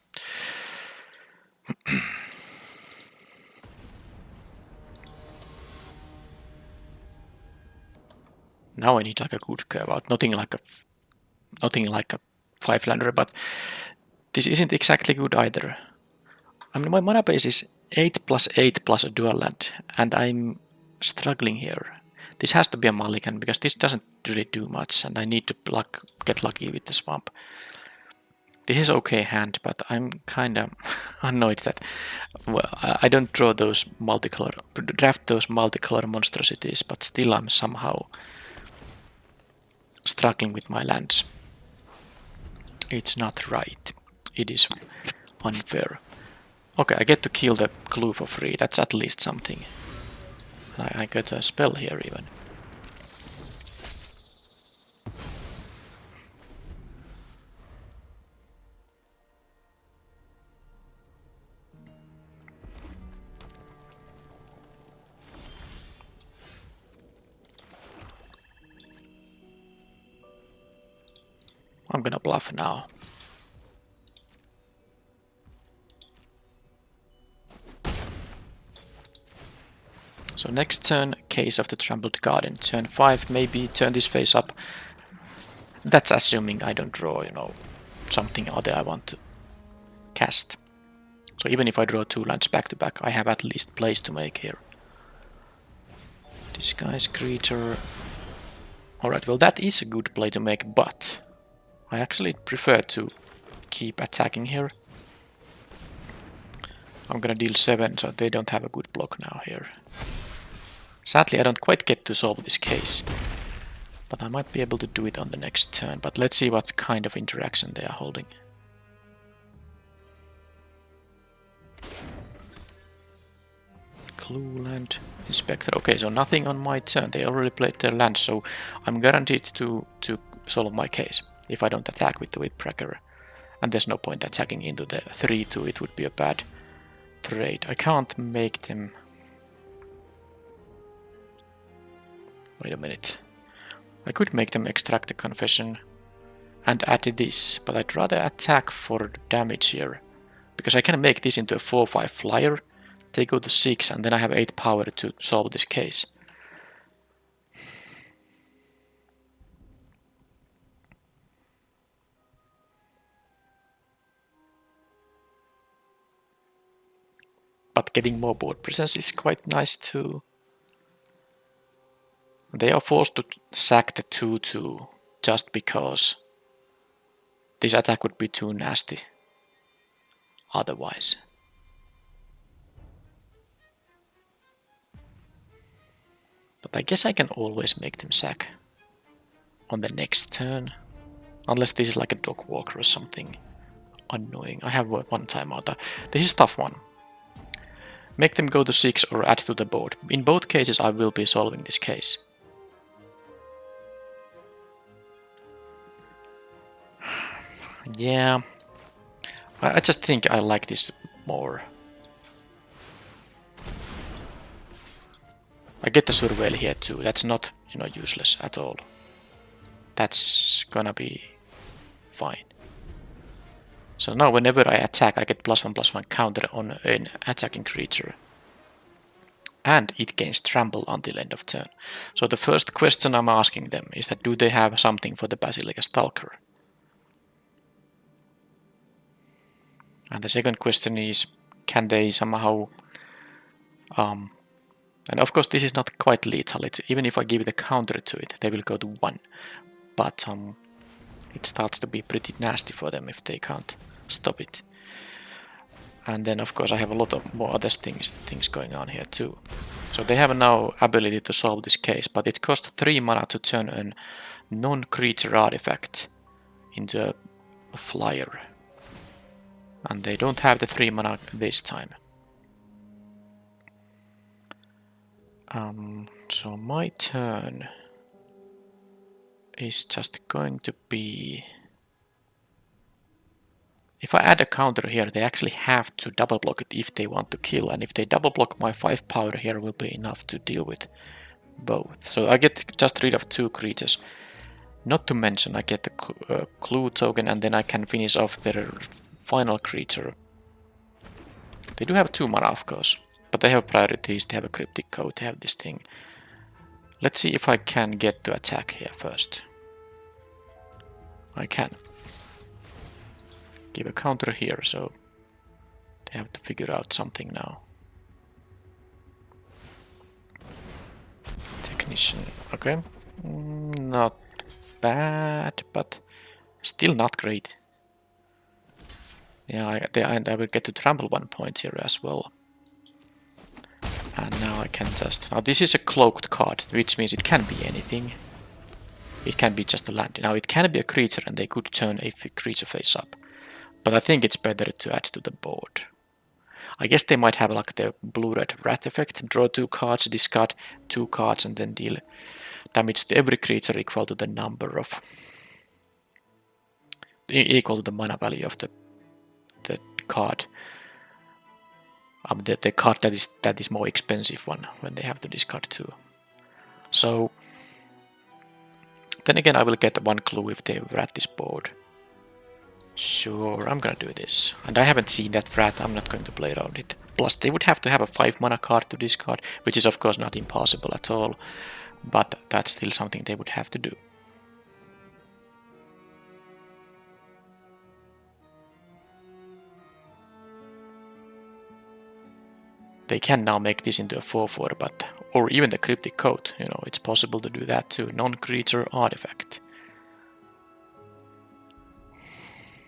Now I need like a good curve out, nothing like a 5-lander, but this isn't exactly good either. I mean, my mana base is 8+8 plus a dual land, and I'm struggling here. This has to be a mulligan, because this doesn't really do much, and I need to get lucky with the swamp. This is okay hand, but I'm kinda annoyed that I don't draft those multicolor monstrosities, but still I'm somehow struggling with my lands. It's not right. It is unfair. Okay, I get to kill the clue for free. That's at least something. I get a spell here even. I'm gonna bluff now. So next turn, Case of the Trampled Garden. Turn 5, maybe turn this face up. That's assuming I don't draw, something other I want to cast. So even if I draw 2 lands back to back, I have at least plays to make here. Disguise creature. Alright, well that is a good play to make, but I actually prefer to keep attacking here. I'm gonna deal 7, so they don't have a good block now here. Sadly, I don't quite get to solve this case, but I might be able to do it on the next turn. But let's see what kind of interaction they are holding. Clue land, Inspector. Okay, so nothing on my turn. They already played their land, so I'm guaranteed to solve my case if I don't attack with the Whipcracker. And there's no point attacking into the 3/2. It would be a bad trade. I can't make them... Wait a minute. I could make them extract the confession and add this, but I'd rather attack for damage here. Because I can make this into a 4/5 flyer. They go to 6 and then I have 8 power to solve this case. But getting more board presence is quite nice too. They are forced to sack the 2/2 just because this attack would be too nasty otherwise. But I guess I can always make them sack on the next turn. Unless this is like a dog walker or something annoying. I have one timeout. This is a tough one. Make them go to 6 or add to the board. In both cases I will be solving this case. Yeah. I just think I like this more. I get the surveil here too. That's not, useless at all. That's gonna be fine. So now whenever I attack, I get +1/+1 counter on an attacking creature. And it gains trample until end of turn. So the first question I'm asking them is that do they have something for the Basilica Stalker? And the second question is, can they somehow... and of course this is not quite lethal. Even if I give it a counter to it, they will go to 1. But it starts to be pretty nasty for them if they can't stop it. And then of course I have a lot of more other things going on here too. So they have now ability to solve this case, but it costs 3 mana to turn a non-creature artifact into a flyer. And they don't have the 3 mana this time. So my turn is just going to be... If I add a counter here, they actually have to double block it if they want to kill, and if they double block, my 5 power here will be enough to deal with both. So I get just rid of 2 creatures. Not to mention I get the clue token, and then I can finish off their final creature. They do have 2 mana of course, but they have priorities, they have a cryptic code, they have this thing. Let's see if I can get to attack here first. I can. Give a counter here, so they have to figure out something now. Technician, okay. Not bad, but still not great. Yeah, and I will get to trample 1 point here as well. And now I can just... Now this is a cloaked card, which means it can be anything. It can be just a land. Now it can be a creature, and they could turn a creature face up. But I think it's better to add to the board. I guess they might have like the blue-red wrath effect. Draw 2 cards, discard 2 cards, and then deal damage to every creature equal to the number of... equal to the mana value of the card. The card that is more expensive one when they have to discard 2. So... Then again I will get 1 clue if they wrath this board. Sure, I'm gonna do this. And I haven't seen that wrath, I'm not going to play around it. Plus they would have to have a 5 mana card to discard, which is of course not impossible at all. But that's still something they would have to do. They can now make this into a 4/4, but... Or even the cryptic code, it's possible to do that too. Non-creature artifact.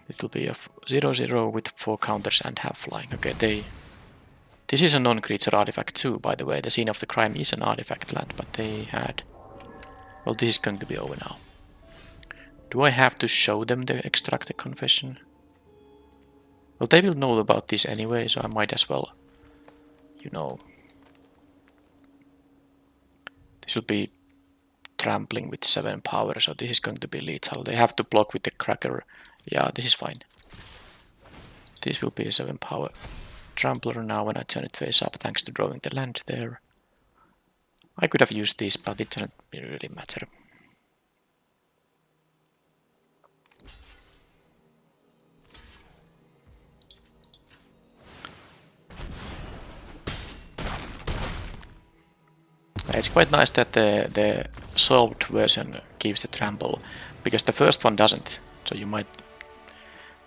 It'll be a 0/0 with 4 counters and half flying. Okay, this is a non-creature artifact too, by the way. The Scene of the Crime is an artifact land, but they had... Well, this is going to be over now. Do I have to show them the Extract the Confession? Well, they will know about this anyway, so I might as well, This will be trampling with 7 power, so this is going to be lethal. They have to block with the cracker. Yeah, this is fine. This will be a 7 power trampler now when I turn it face up, thanks to drawing the land there. I could have used this, but it doesn't really matter. It's quite nice that the solved version gives the trample, because the first one doesn't. So you might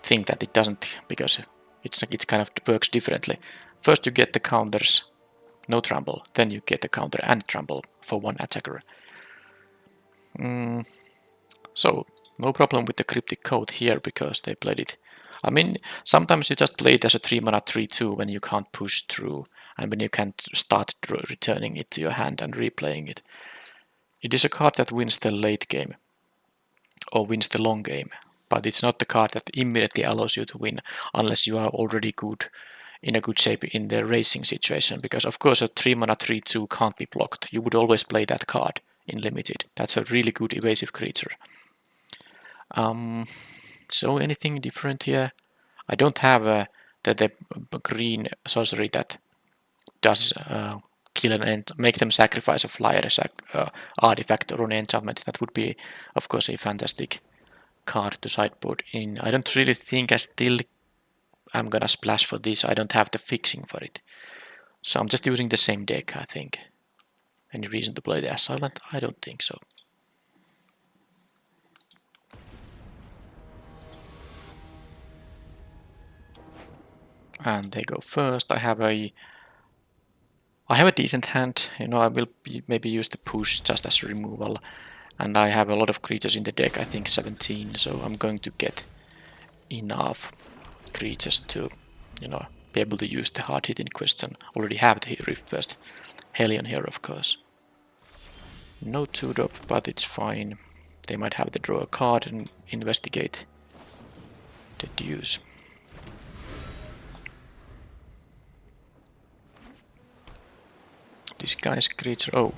think that it doesn't, because it's kind of works differently. First you get the counters, no trample, then you get the counter and trample for one attacker. So, no problem with the Cryptic Code here because they played it. I mean, sometimes you just play it as a 3 mana 3/2 when you can't push through and when you can't start returning it to your hand and replaying it. It is a card that wins the late game or wins the long game, but it's not the card that immediately allows you to win unless you are already in a good shape in the racing situation, because of course a 3 mana 3/2 can't be blocked. You would always play that card in limited. That's a really good evasive creature. So anything different here? I don't have the green sorcery that does kill and make them sacrifice a flyer artifact or an enchantment. That would be, of course, a fantastic card to sideboard in. I don't really think I still am gonna splash for this. I don't have the fixing for it. So I'm just using the same deck, I think. Any reason to play the Assailant? I don't think so. And they go first. I have a decent hand. You know, I will maybe use the push just as a removal. And I have a lot of creatures in the deck, I think 17, so I'm going to get enough creatures to, you know, be able to use the hard hit in question. Already have the Riftburst Hellion here, of course. No 2-drop, but it's fine. They might have to draw a card and investigate the deuce. This guy's creature, oh,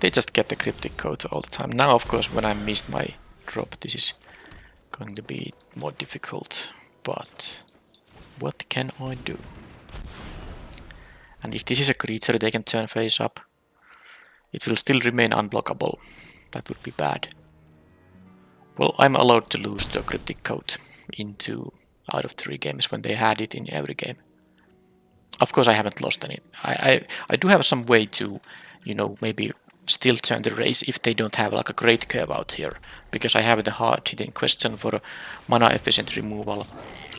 they just get the Cryptic Code all the time. Now, of course, when I missed my drop, this is going to be more difficult, but what can I do? And if this is a creature they can turn face up, it will still remain unblockable. That would be bad. Well, I'm allowed to lose the Cryptic Code in 2 out of 3 games when they had it in every game. Of course, I haven't lost any. I do have some way to, you know, maybe still turn the race if they don't have like a great curve out here, because I have the hard hit in question for mana efficient removal.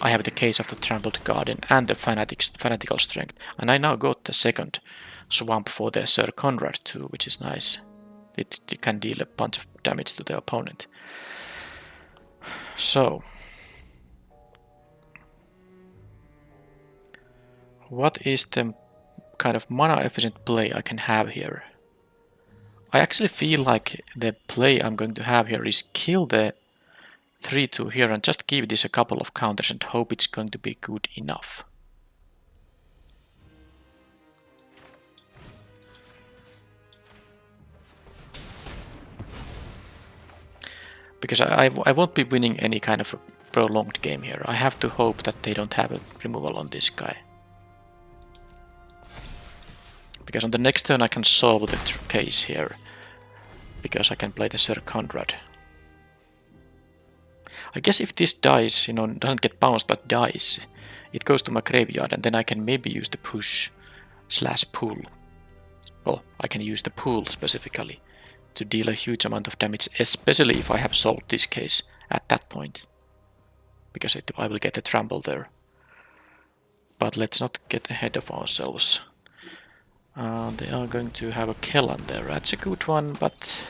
I have the Case of the Trampled Garden and the Fanatical Strength, and I now got the second swamp for the Sir Conrad too, which is nice. It can deal a bunch of damage to the opponent. So, what is the kind of mana efficient play I can have here? I actually feel like the play I'm going to have here is kill the 3/2 here and just give this a couple of counters and hope it's going to be good enough. Because I won't be winning any kind of a prolonged game here. I have to hope that they don't have a removal on this guy. Because on the next turn I can solve the case here. Because I can play the Sir Conrad. I guess if this dies, you know, doesn't get bounced but dies, it goes to my graveyard and then I can maybe use the push/pull. Well, I can use the pull specifically to deal a huge amount of damage, especially if I have solved this case at that point. Because I will get a trample there. But let's not get ahead of ourselves. They are going to have a Kellan there. That's a good one, but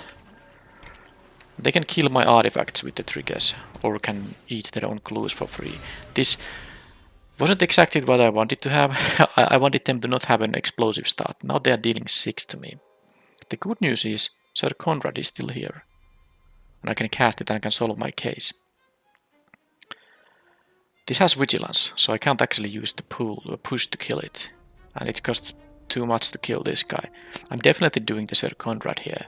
they can kill my artifacts with the triggers, or can eat their own clues for free. This wasn't exactly what I wanted to have. I wanted them to not have an explosive start. Now they are dealing 6 to me. The good news is Sir Conrad is still here. And I can cast it and I can solve my case. This has vigilance, so I can't actually use the push to kill it. And it costs too much to kill this guy. I'm definitely doing the Sir Conrad here.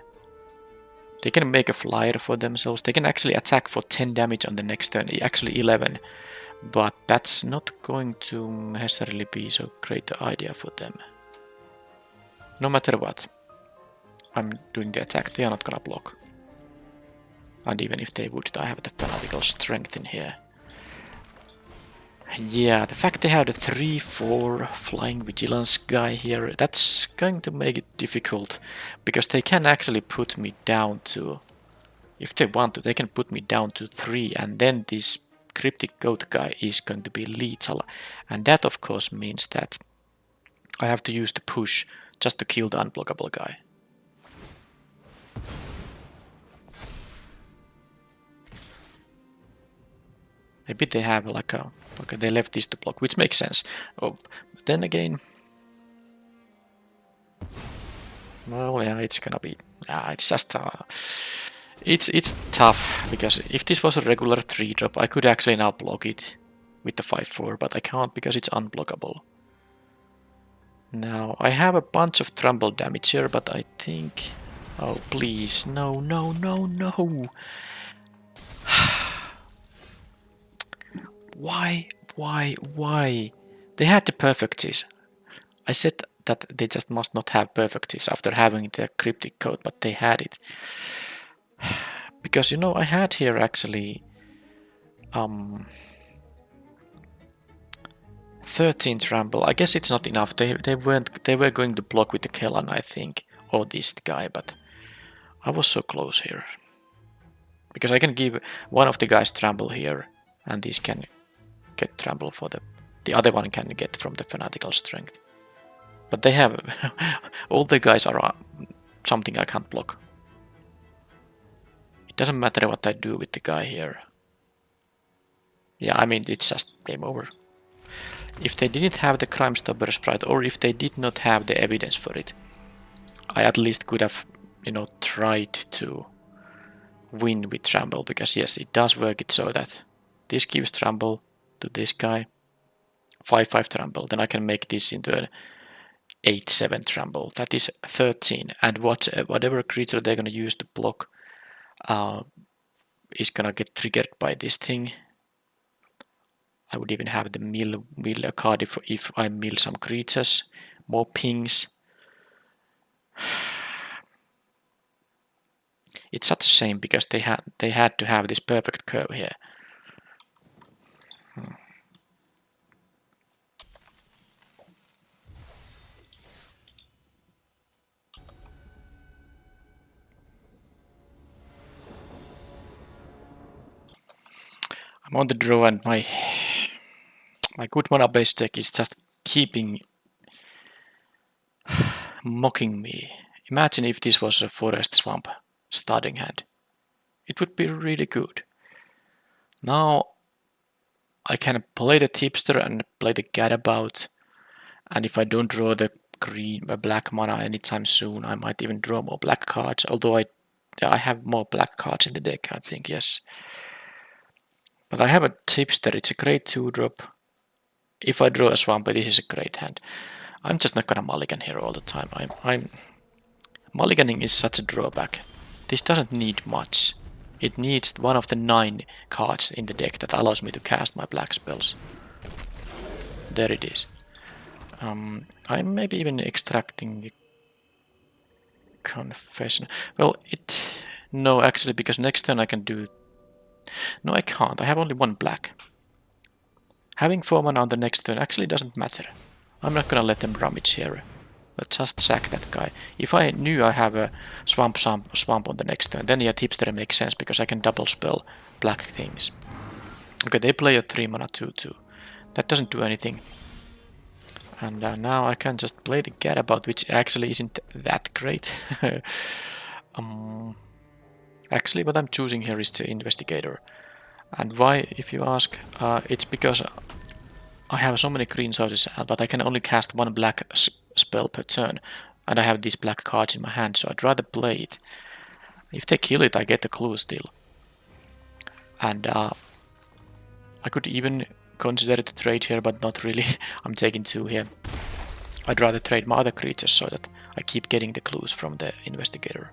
They can make a flyer for themselves. They can actually attack for 10 damage on the next turn, actually 11. But that's not going to necessarily be so great an idea for them. No matter what, I'm doing the attack. They are not gonna block. And even if they would, I have the Fanatical Strength in here. Yeah, the fact they have the 3/4 Flying Vigilance guy here, that's going to make it difficult. Because they can actually put me down to... If they want to, they can put me down to 3, and then this Cryptic Goat guy is going to be lethal. And that of course means that I have to use the push just to kill the unblockable guy. Maybe they have like a... Okay, they left this to block, which makes sense. Oh, but then again... Well, yeah, it's gonna be... it's just... it's tough, because if this was a regular 3-drop, I could actually now block it with the 5-4, but I can't because it's unblockable. Now, I have a bunch of trample damage here, but I think... Oh, please, no, no, no, no! Why? They had the perfecties. I said that they just must not have perfecties after having the cryptic code, but they had it. Because, you know, I had here actually 13 trample. I guess it's not enough. They were going to block with the Kellan, I think, or this guy, but I was so close here. Because I can give one of the guys trample here, and this can get trample for the other one can get from the fanatical strength. But they have all the guys are something I can't block. It doesn't matter what I do with the guy here. Yeah, I mean, it's just game over. If they didn't have the Crime Stopper sprite, or if they did not have the evidence for it, I at least could have, you know, tried to win with trample, because yes, it does work it so that this gives trample to this guy, 5-5 trample, then I can make this into an 8-7 trample. That is 13, and whatever creature they're gonna use to block is gonna get triggered by this thing. I would even have the mill card if I mill some creatures, more pings. It's such a shame because they had to have this perfect curve here. I'm on the draw, and my good mana base deck is just keeping mocking me. Imagine if this was a forest swamp starting hand. It would be really good. Now I can play the tipster and play the gadabout, and if I don't draw the black mana anytime soon, I might even draw more black cards, although I have more black cards in the deck, I think, yes. But I have a tipster, it's a great 2-drop. If I draw a swamp, this is a great hand. I'm just not gonna mulligan here all the time. Mulliganing is such a drawback. This doesn't need much. It needs one of the 9 cards in the deck that allows me to cast my black spells. There it is. I'm maybe even extracting the confession. Well, no, actually, because next turn I can do... No, I can't. I have only 1 black. Having 4 mana on the next turn actually doesn't matter. I'm not gonna let them rummage here. Let's just sack that guy. If I knew I have a swamp on the next turn, then yeah, tipster makes sense because I can double spell black things. Okay, they play a 3 mana 2/2. That doesn't do anything. And now I can just play the gadabout, which actually isn't that great. Actually, what I'm choosing here is the investigator. And why, if you ask, it's because I have so many green sources, but I can only cast 1 black spell per turn, and I have these black cards in my hand, so I'd rather play it. If they kill it, I get the clue still. And I could even consider the trade here, but not really. I'm taking 2 here. I'd rather trade my other creatures so that I keep getting the clues from the investigator.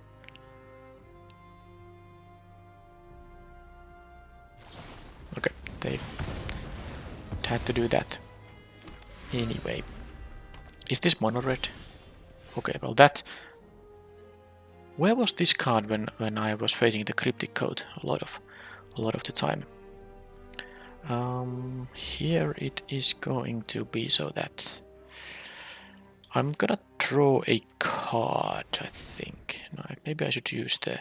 Okay, they had to do that. Anyway, is this mono red? Okay, well that... Where was this card when I was facing the cryptic code a lot of the time? Here it is going to be so that I'm gonna draw a card, I think. No, maybe I should use the...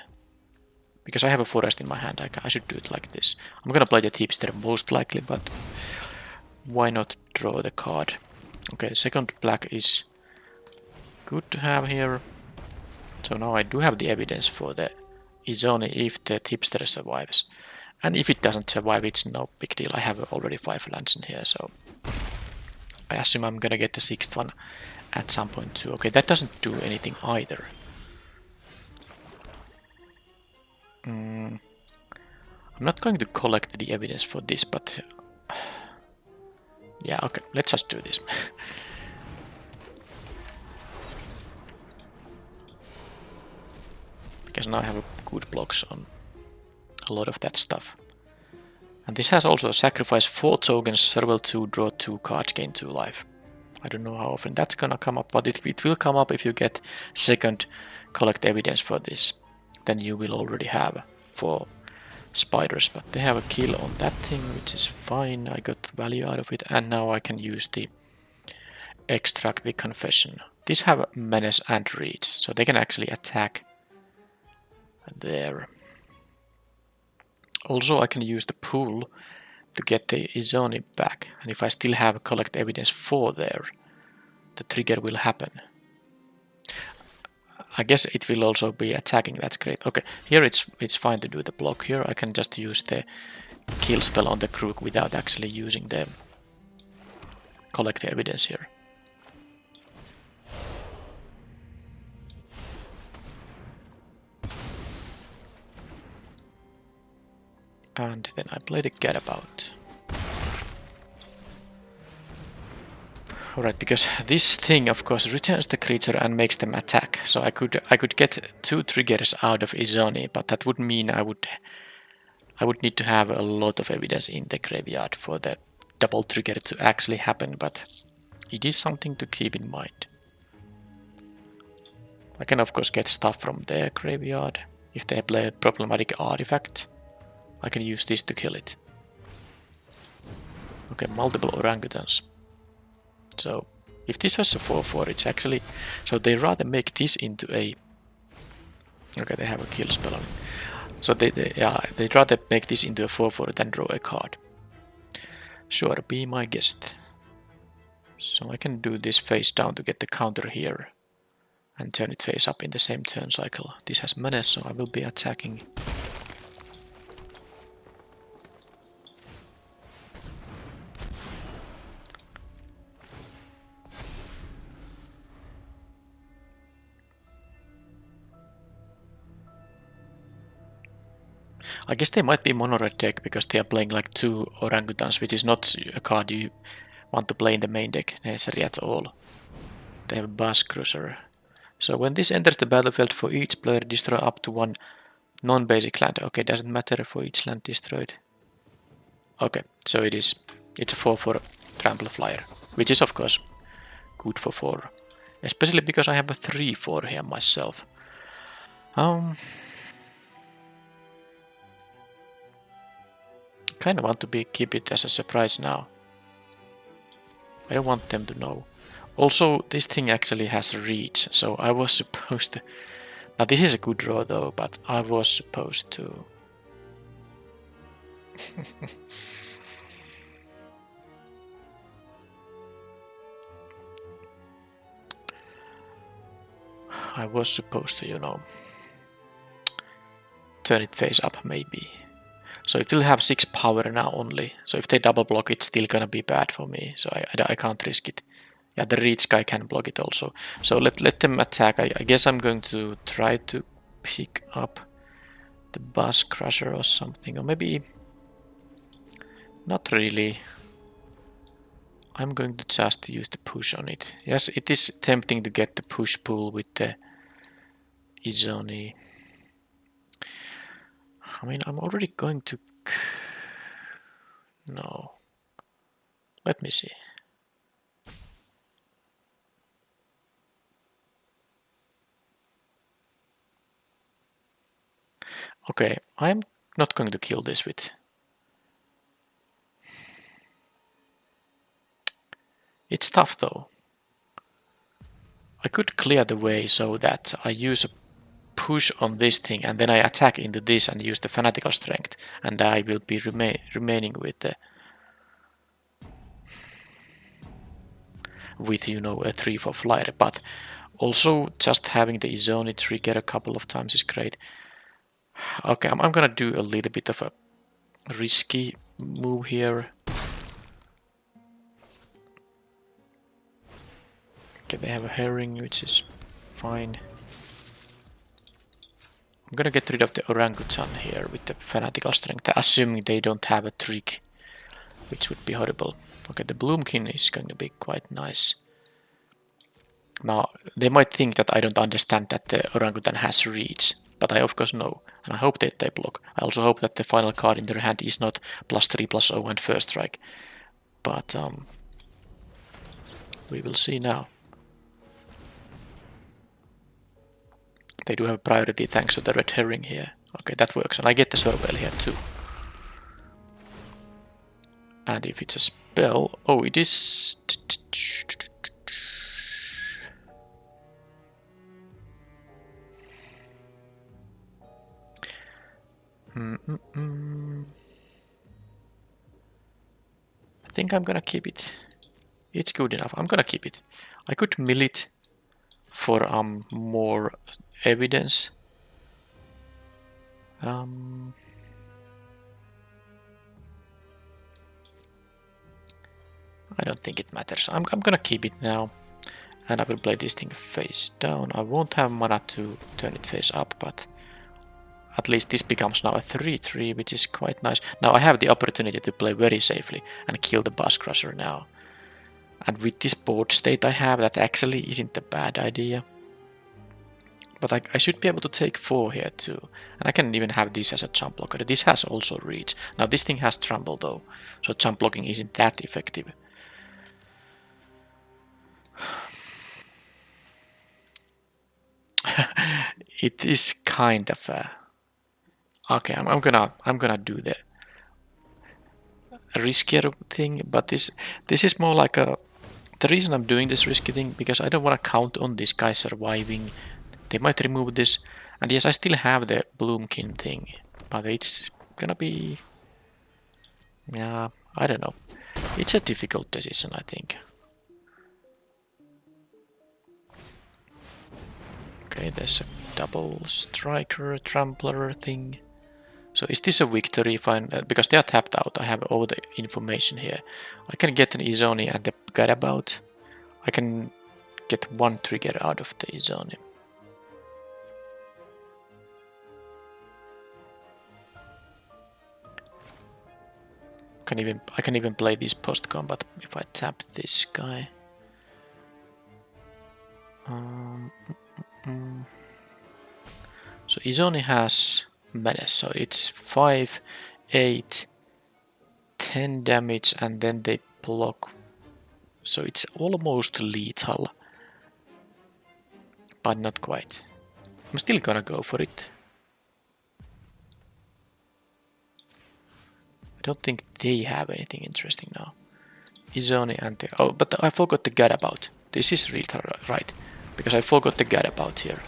Because I have a forest in my hand, I should do it like this. I'm gonna play the tipster most likely, but why not draw the card? Okay, the second black is Good to have here. So now I do have the evidence for the Izoni if the tipster survives. And if it doesn't survive, it's no big deal. I have already 5 lands in here, so I assume I'm gonna get the 6th one at some point too. Okay, that doesn't do anything either. I'm not going to collect the evidence for this, but yeah, okay, let's just do this. Because now I have good blocks on a lot of that stuff. And this has also sacrifice 4 tokens, several 2, draw 2 cards, gain 2 life. I don't know how often that's gonna come up, but it will come up if you get second collect evidence for this. Then you will already have 4 spiders, but they have a kill on that thing, which is fine. I got value out of it, and now I can use the extract the confession. These have menace and reach, so they can actually attack there. Also, I can use the pool to get the Izoni back, and if I still have collect evidence 4 there, the trigger will happen. I guess it will also be attacking, that's great. Okay, here it's fine to do the block here. I can just use the kill spell on the crook without actually using the collect evidence here. And then I play the Gadabout. Alright, because this thing of course returns the creature and makes them attack. So I could get 2 triggers out of Izoni, but that would mean I would need to have a lot of evidence in the graveyard for the double trigger to actually happen, but it is something to keep in mind. I can of course get stuff from their graveyard. If they play a problematic artifact, I can use this to kill it. Okay, multiple orangutans. So if this was a 4/4, it's actually... So they rather make this into a... Okay, they have a kill spell on it. So they'd rather make this into a 4/4 than draw a card. Sure, be my guest. So I can do this face down to get the counter here. And turn it face up in the same turn cycle. This has menace, so I will be attacking. I guess they might be mono-red deck because they are playing like 2 orangutans, which is not a card you want to play in the main deck necessarily at all. They have a Bus Cruiser. So when this enters the battlefield, for each player destroy up to 1 non-basic land. Okay, doesn't matter for each land destroyed. Okay, so it's a 4/4 trample flyer, which is of course good for 4. Especially because I have a 3/4 here myself. Kind of want to keep it as a surprise now. I don't want them to know. Also, this thing actually has reach, so I was supposed to... Now this is a good draw though, but I was supposed to... I was supposed to, you know... turn it face up maybe. So it will have 6 power now only. So if they double block, it's still gonna be bad for me. So I can't risk it. Yeah, the reach guy can block it also. So let them attack. I guess I'm going to try to pick up the Bus Crusher or something. Or maybe... Not really. I'm going to just use the push on it. Yes, it is tempting to get the push pull with the Izoni. I mean, I'm already going to... No. Let me see. Okay, I'm not going to kill this with... It's tough though. I could clear the way so that I use a push on this thing and then I attack into this and use the fanatical strength, and I will be remaining with the... With, you know, a 3/4 flyer, but Also, just having the Izoni trigger a couple of times is great. Okay, I'm gonna do a little bit of a risky move here. Okay, they have a herring, which is fine. I'm gonna get rid of the orangutan here with the fanatical strength, assuming they don't have a trick, which would be horrible. Okay, the bloomkin is going to be quite nice. Now, they might think that I don't understand that the orangutan has reach, but I of course know, and I hope that they block. I also hope that the final card in their hand is not +3/+0 and first strike, but we will see now. They do have priority thanks to the red herring here. Okay, that works, and I get the Sorwell here too. And if it's a spell... Oh, it is... I think I'm gonna keep it. It's good enough. I'm gonna keep it. I could mill it for more evidence. I don't think it matters. I'm gonna keep it now. And I will play this thing face down. I won't have mana to turn it face up, but at least this becomes now a 3/3, which is quite nice. Now I have the opportunity to play very safely and kill the Boss Crusher now. And with this board state I have, that actually isn't a bad idea. But I should be able to take 4 here too. And I can even have this as a jump blocker. This has also reach. Now this thing has trample though, so jump blocking isn't that effective. It is kind of a... Okay, I'm gonna do the riskier thing, but this is more like a... The reason I'm doing this risky thing, because I don't want to count on this guy surviving. They might remove this, and yes, I still have the Bloomkin thing, but it's gonna be... Yeah, I don't know. It's a difficult decision, I think. Okay, there's a double striker trampler thing. So is this a victory if I... because they are tapped out, I have all the information here. I can get an Izoni and the Gadabout. I can get 1 trigger out of the Izoni. I can even play this post combat if I tap this guy. So Izoni has menace, so it's 5, 8, 10 damage, and then they block. So it's almost lethal, but not quite. I'm still gonna go for it. I don't think they have anything interesting now. Izoni and the... Oh, but I forgot the Gadabout. This is lethal, right? Because I forgot the Gadabout here.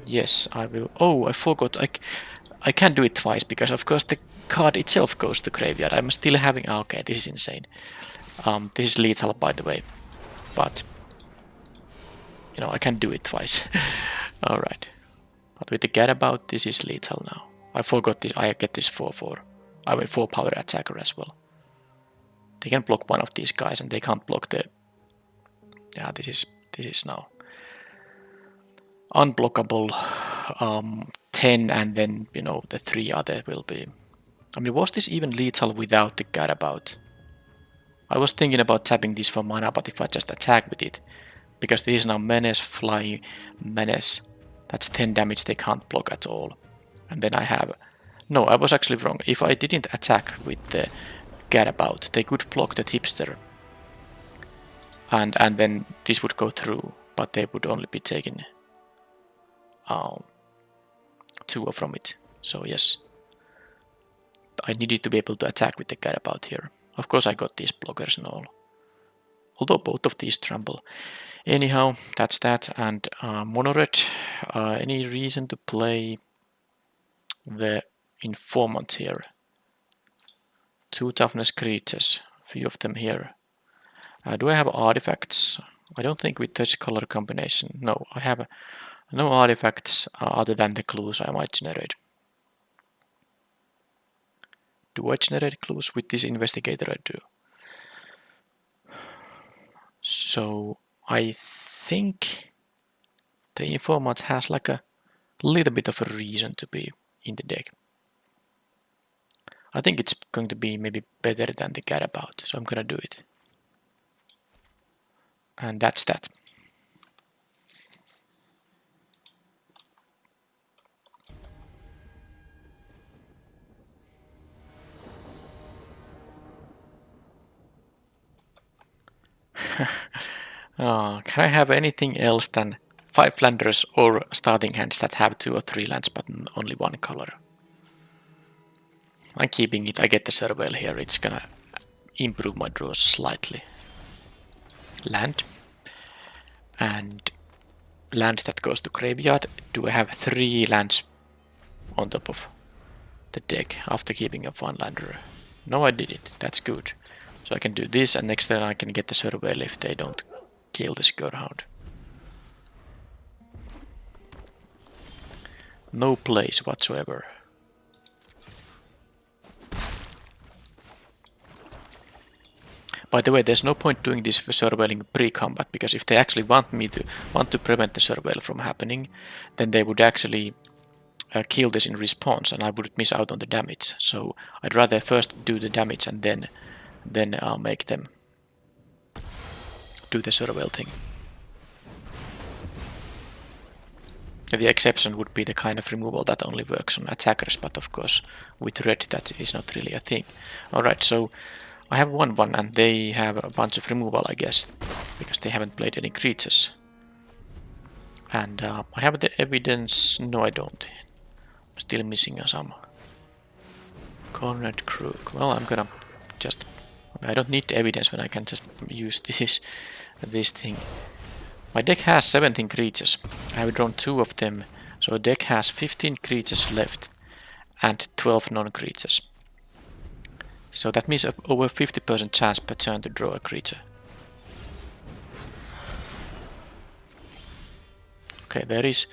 Yes, I will... Oh, I forgot. I can't do it twice, because of course the card itself goes to graveyard. I'm still having... Oh, okay, this is insane. This is lethal, by the way. But... You know, I can't do it twice. Alright. But with the Gadabout, this is lethal now. I forgot this. I get this 4/4. I mean 4 power attacker as well. They can block one of these guys, and they can't block the... Yeah, this is now unblockable. 10, and then, you know, the 3 other will be... I mean, was this even lethal without the Gadabout? I was thinking about tapping this for mana, but if I just attack with it, because this is now menace, fly, menace, that's 10 damage they can't block at all. And then I have... No, I was actually wrong. If I didn't attack with the Gadabout, they could block the tipster. And then this would go through, but they would only be taking 2 from it. So yes, I needed to be able to attack with the Gadabout here. Of course I got these blockers and all. Although both of these trample. Anyhow, that's that. And Monored, any reason to play the Informant here? 2 toughness creatures, few of them here. Do I have artifacts? I don't think with this color combination. No, I have no artifacts other than the clues I might generate. Do I generate clues with this investigator? I do. So I think the informant has like a little bit of a reason to be in the deck. I think it's going to be maybe better than the gadabout, so I'm gonna do it. And that's that. Can I have anything else than 5 Flanders or starting hands that have 2 or 3 lands but only 1 color? I'm keeping it. I get the surveil here. It's gonna improve my draws slightly. Land. And land that goes to graveyard. Do I have 3 lands on top of the deck after keeping up 1 lander? No, I didn't. That's good. So I can do this, and next turn I can get the surveil if they don't kill the Scourhound. No plays whatsoever. By the way, there's no point doing this surveilling pre-combat, because if they actually want to prevent the surveil from happening, then they would actually kill this in response, and I would miss out on the damage. So I'd rather first do the damage and then make them do the surveil thing. The exception would be the kind of removal that only works on attackers, but of course with red that is not really a thing. Alright, so I have 1/1 and they have a bunch of removal, I guess, because they haven't played any creatures. And I have the evidence. No, I don't. I'm still missing some. Cornered Crook. Well, I'm gonna just... I don't need the evidence when I can just use this thing. My deck has 17 creatures. I have drawn 2 of them, so the deck has 15 creatures left and 12 non-creatures. So that means over 50% chance per turn to draw a creature. Okay, there is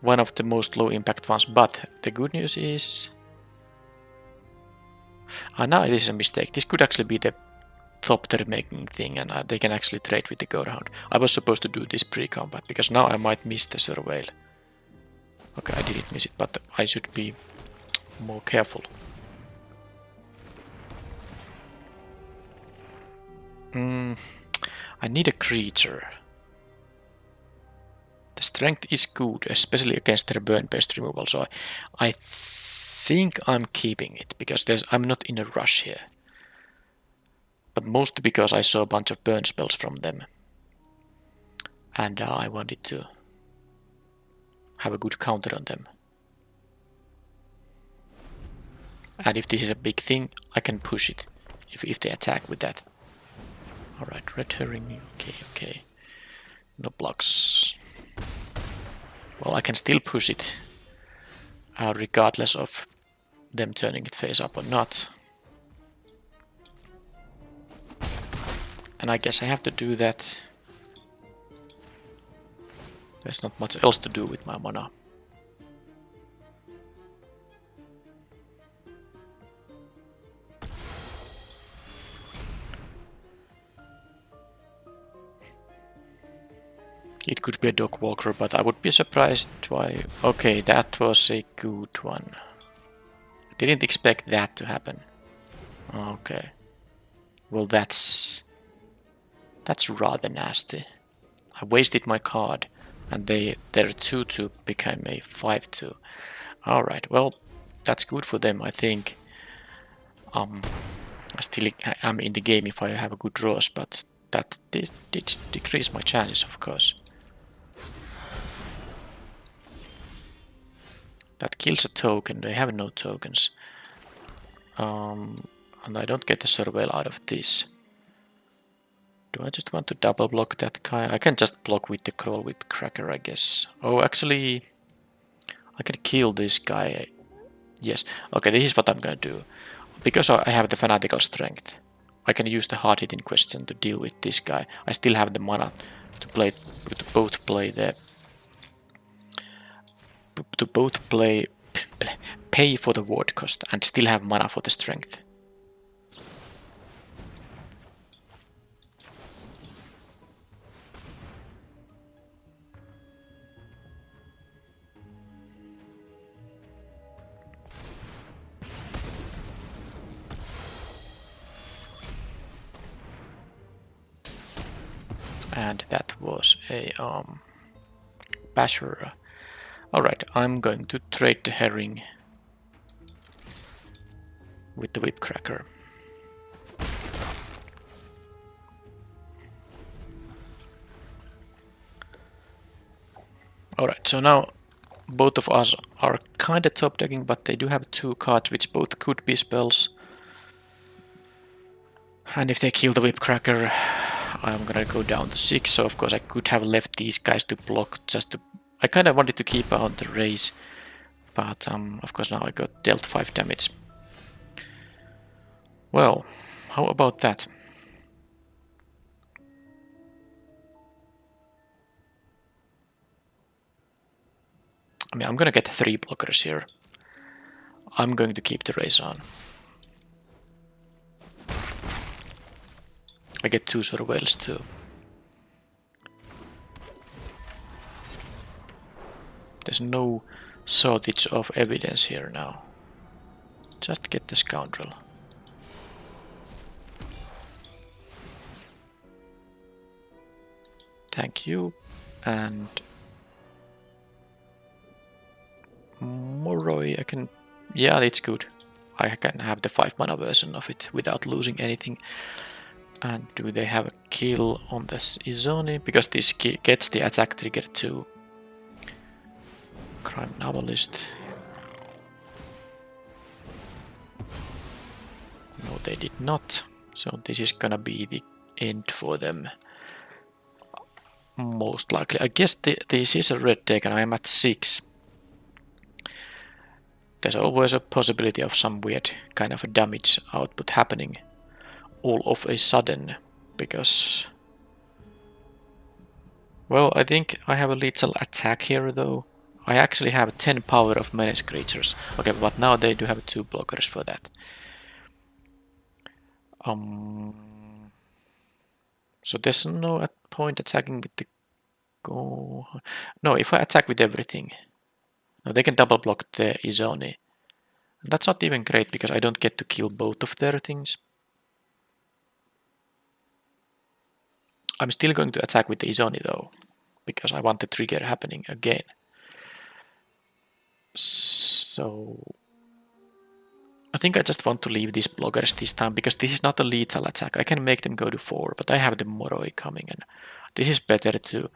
one of the most low impact ones, but the good news is... now this is a mistake. This could actually be the top making thing, and they can actually trade with the Gorehound. I was supposed to do this pre-combat, because now I might miss the surveil. Okay, I didn't miss it, but I should be more careful. I need a creature. The strength is good, especially against their burn-based removal, so I think I'm keeping it, because I'm not in a rush here. But mostly because I saw a bunch of burn spells from them. And I wanted to have a good counter on them. And if this is a big thing, I can push it if they attack with that. Alright, red herring, okay. No blocks. Well, I can still push it, regardless of them turning it face up or not. And I guess I have to do that. There's not much else to do with my mana. It could be a dog walker, but I would be surprised why... Okay, that was a good one. I didn't expect that to happen. Okay. Well, that's rather nasty. I wasted my card, and their 2/2 became a 5/2. Alright, well, that's good for them, I think. I still am in the game if I have a good draws, but that did decrease my chances, of course. That kills a token. They have no tokens. And I don't get the surveil out of this. Do I just want to double block that guy? I can just block with the Crawl Whip Cracker, I guess. Oh, actually, I can kill this guy. Yes. Okay, this is what I'm gonna do. Because I have the Fanatical Strength, I can use the hard hitting question to deal with this guy. I still have the mana to play to both play the to both play pay for the ward cost and still have mana for the strength. And that was a basher. Alright, I'm going to trade the herring with the whip cracker. Alright, so now both of us are kinda top decking, but they do have 2 cards which both could be spells. And if they kill the whip cracker, I'm gonna go down to 6, so of course I could have left these guys to block just to... I kinda wanted to keep out the race, but of course now I got dealt 5 damage. Well, how about that? I mean, I'm gonna get 3 blockers here. I'm going to keep the race on. I get 2 Sorwells too. There's no shortage of evidence here now. Just get the scoundrel. Thank you. And Moroi, I can... Yeah, it's good. I can have the 5 mana version of it without losing anything. And do they have a kill on this Izoni? Because this gets the attack trigger to Crime Novelist. No, they did not. So this is gonna be the end for them. Most likely. I guess this is a red deck and I am at 6. There's always a possibility of some weird kind of a damage output happening all of a sudden, because... Well, I think I have a lethal attack here though. I actually have 10 power of menace creatures. Okay, but now they do have 2 blockers for that. So there's no point attacking with the go. No, if I attack with everything, no, they can double block the Izoni. That's not even great because I don't get to kill both of their things. I'm still going to attack with the Izoni though, because I want the trigger happening again. So I think I just want to leave these blockers this time, because this is not a lethal attack. I can make them go to 4, but I have the Moroi coming, and this is better to...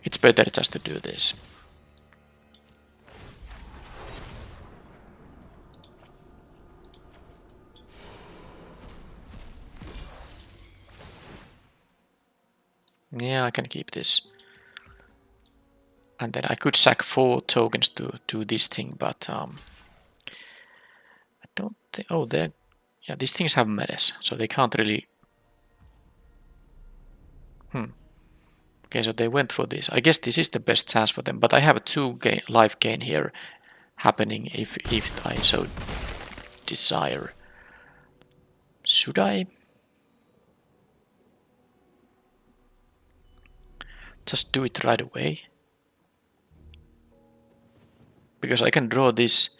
It's better just to do this. Yeah, I can keep this. And then I could sack 4 tokens to do this thing, but I don't think... Oh, they're... Yeah, these things have menace, so they can't really... Okay, so they went for this. I guess this is the best chance for them, but I have a 2 life gain here happening if I so desire. Should I? Just do it right away? Because I can draw this,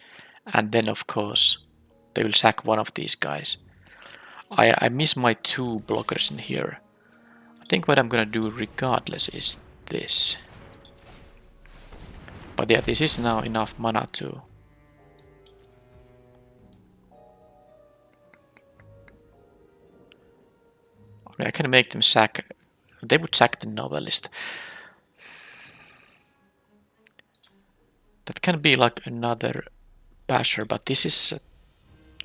and then of course they will sack one of these guys. I miss my 2 blockers in here. I think what I'm gonna do regardless is this. But yeah, this is now enough mana to... I mean, I can make them sack... They would sack the Novelist. That can be like another basher, but this is...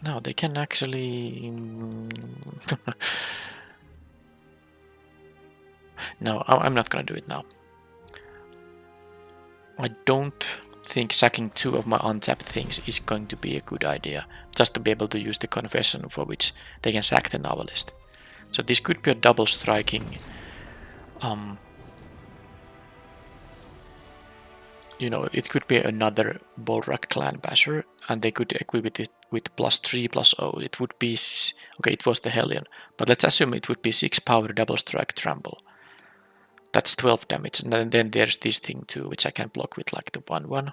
No, they can actually... No, I'm not gonna do it now. I don't think sacking 2 of my untapped things is going to be a good idea, just to be able to use the confession for which they can sack the Novelist. So this could be a double striking you know, it could be another Bolrak Clan Basher, and they could equip it with +3/+0. It would be okay. It was the Hellion, but let's assume it would be 6 power double strike trample. That's 12 damage, and then there's this thing too, which I can block with like the 1/1.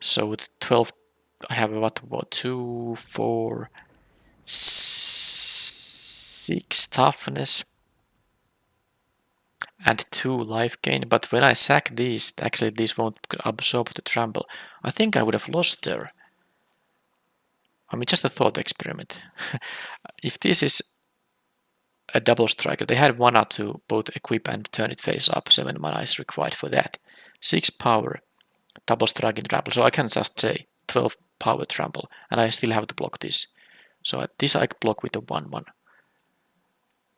So with 12, I have what 2, 4, 6 toughness and 2 life gain. But when I sack these, actually these won't absorb the trample. I think I would have lost there. I mean, just a thought experiment. If this is a double striker, they had mana to both equip and turn it face up. 7 mana is required for that. 6 power, double striking trample. So I can just say 12 power trample, and I still have to block this. So this I block with a 1/1.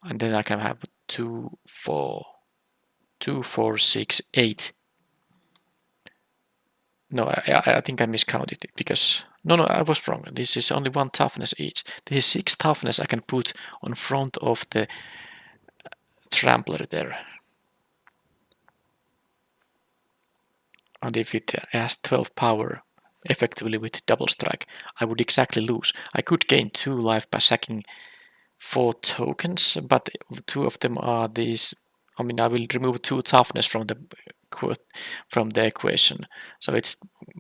And then I can have 2, 4, 2, 4, 6, 8. No, I think I miscounted it because no, I was wrong. This is only 1 toughness each. This is 6 toughness I can put on front of the trampler there. And if it has 12 power effectively with double strike, I would exactly lose. I could gain 2 life by sacking 4 tokens, but 2 of them are these. I mean, I will remove 2 toughness from the equation, so it's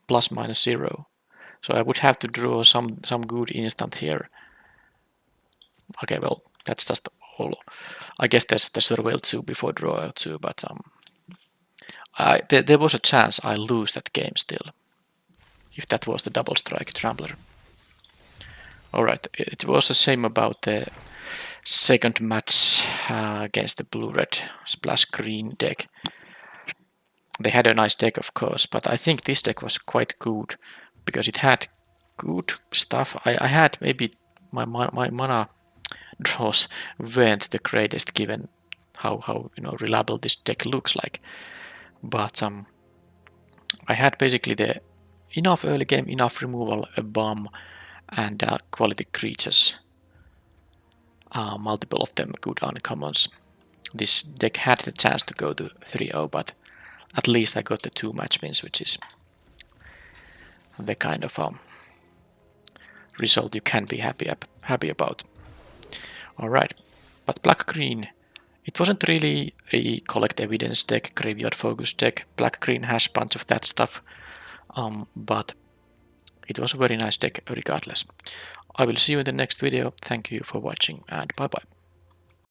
±0. So I would have to draw some good instant here. Okay, well, that's just all. I guess there's the surveil 2 before draw 2, but there was a chance I lose that game still, if that was the double strike trampler. Alright, it was the same about the second match against the blue-red splash green deck. They had a nice deck, of course, but I think this deck was quite good because it had good stuff. I had maybe my mana draws weren't the greatest given how reliable this deck looks like, but I had basically the enough early game, enough removal, a bomb, and quality creatures. Multiple of them good uncommons. This deck had the chance to go to 3-0, but at least I got the 2 match wins, which is the kind of result you can be happy about. Alright, but black-green, it wasn't really a collect evidence deck, graveyard focus deck. Black-green has a bunch of that stuff, but it was a very nice deck regardless. I will see you in the next video. Thank you for watching, and bye bye.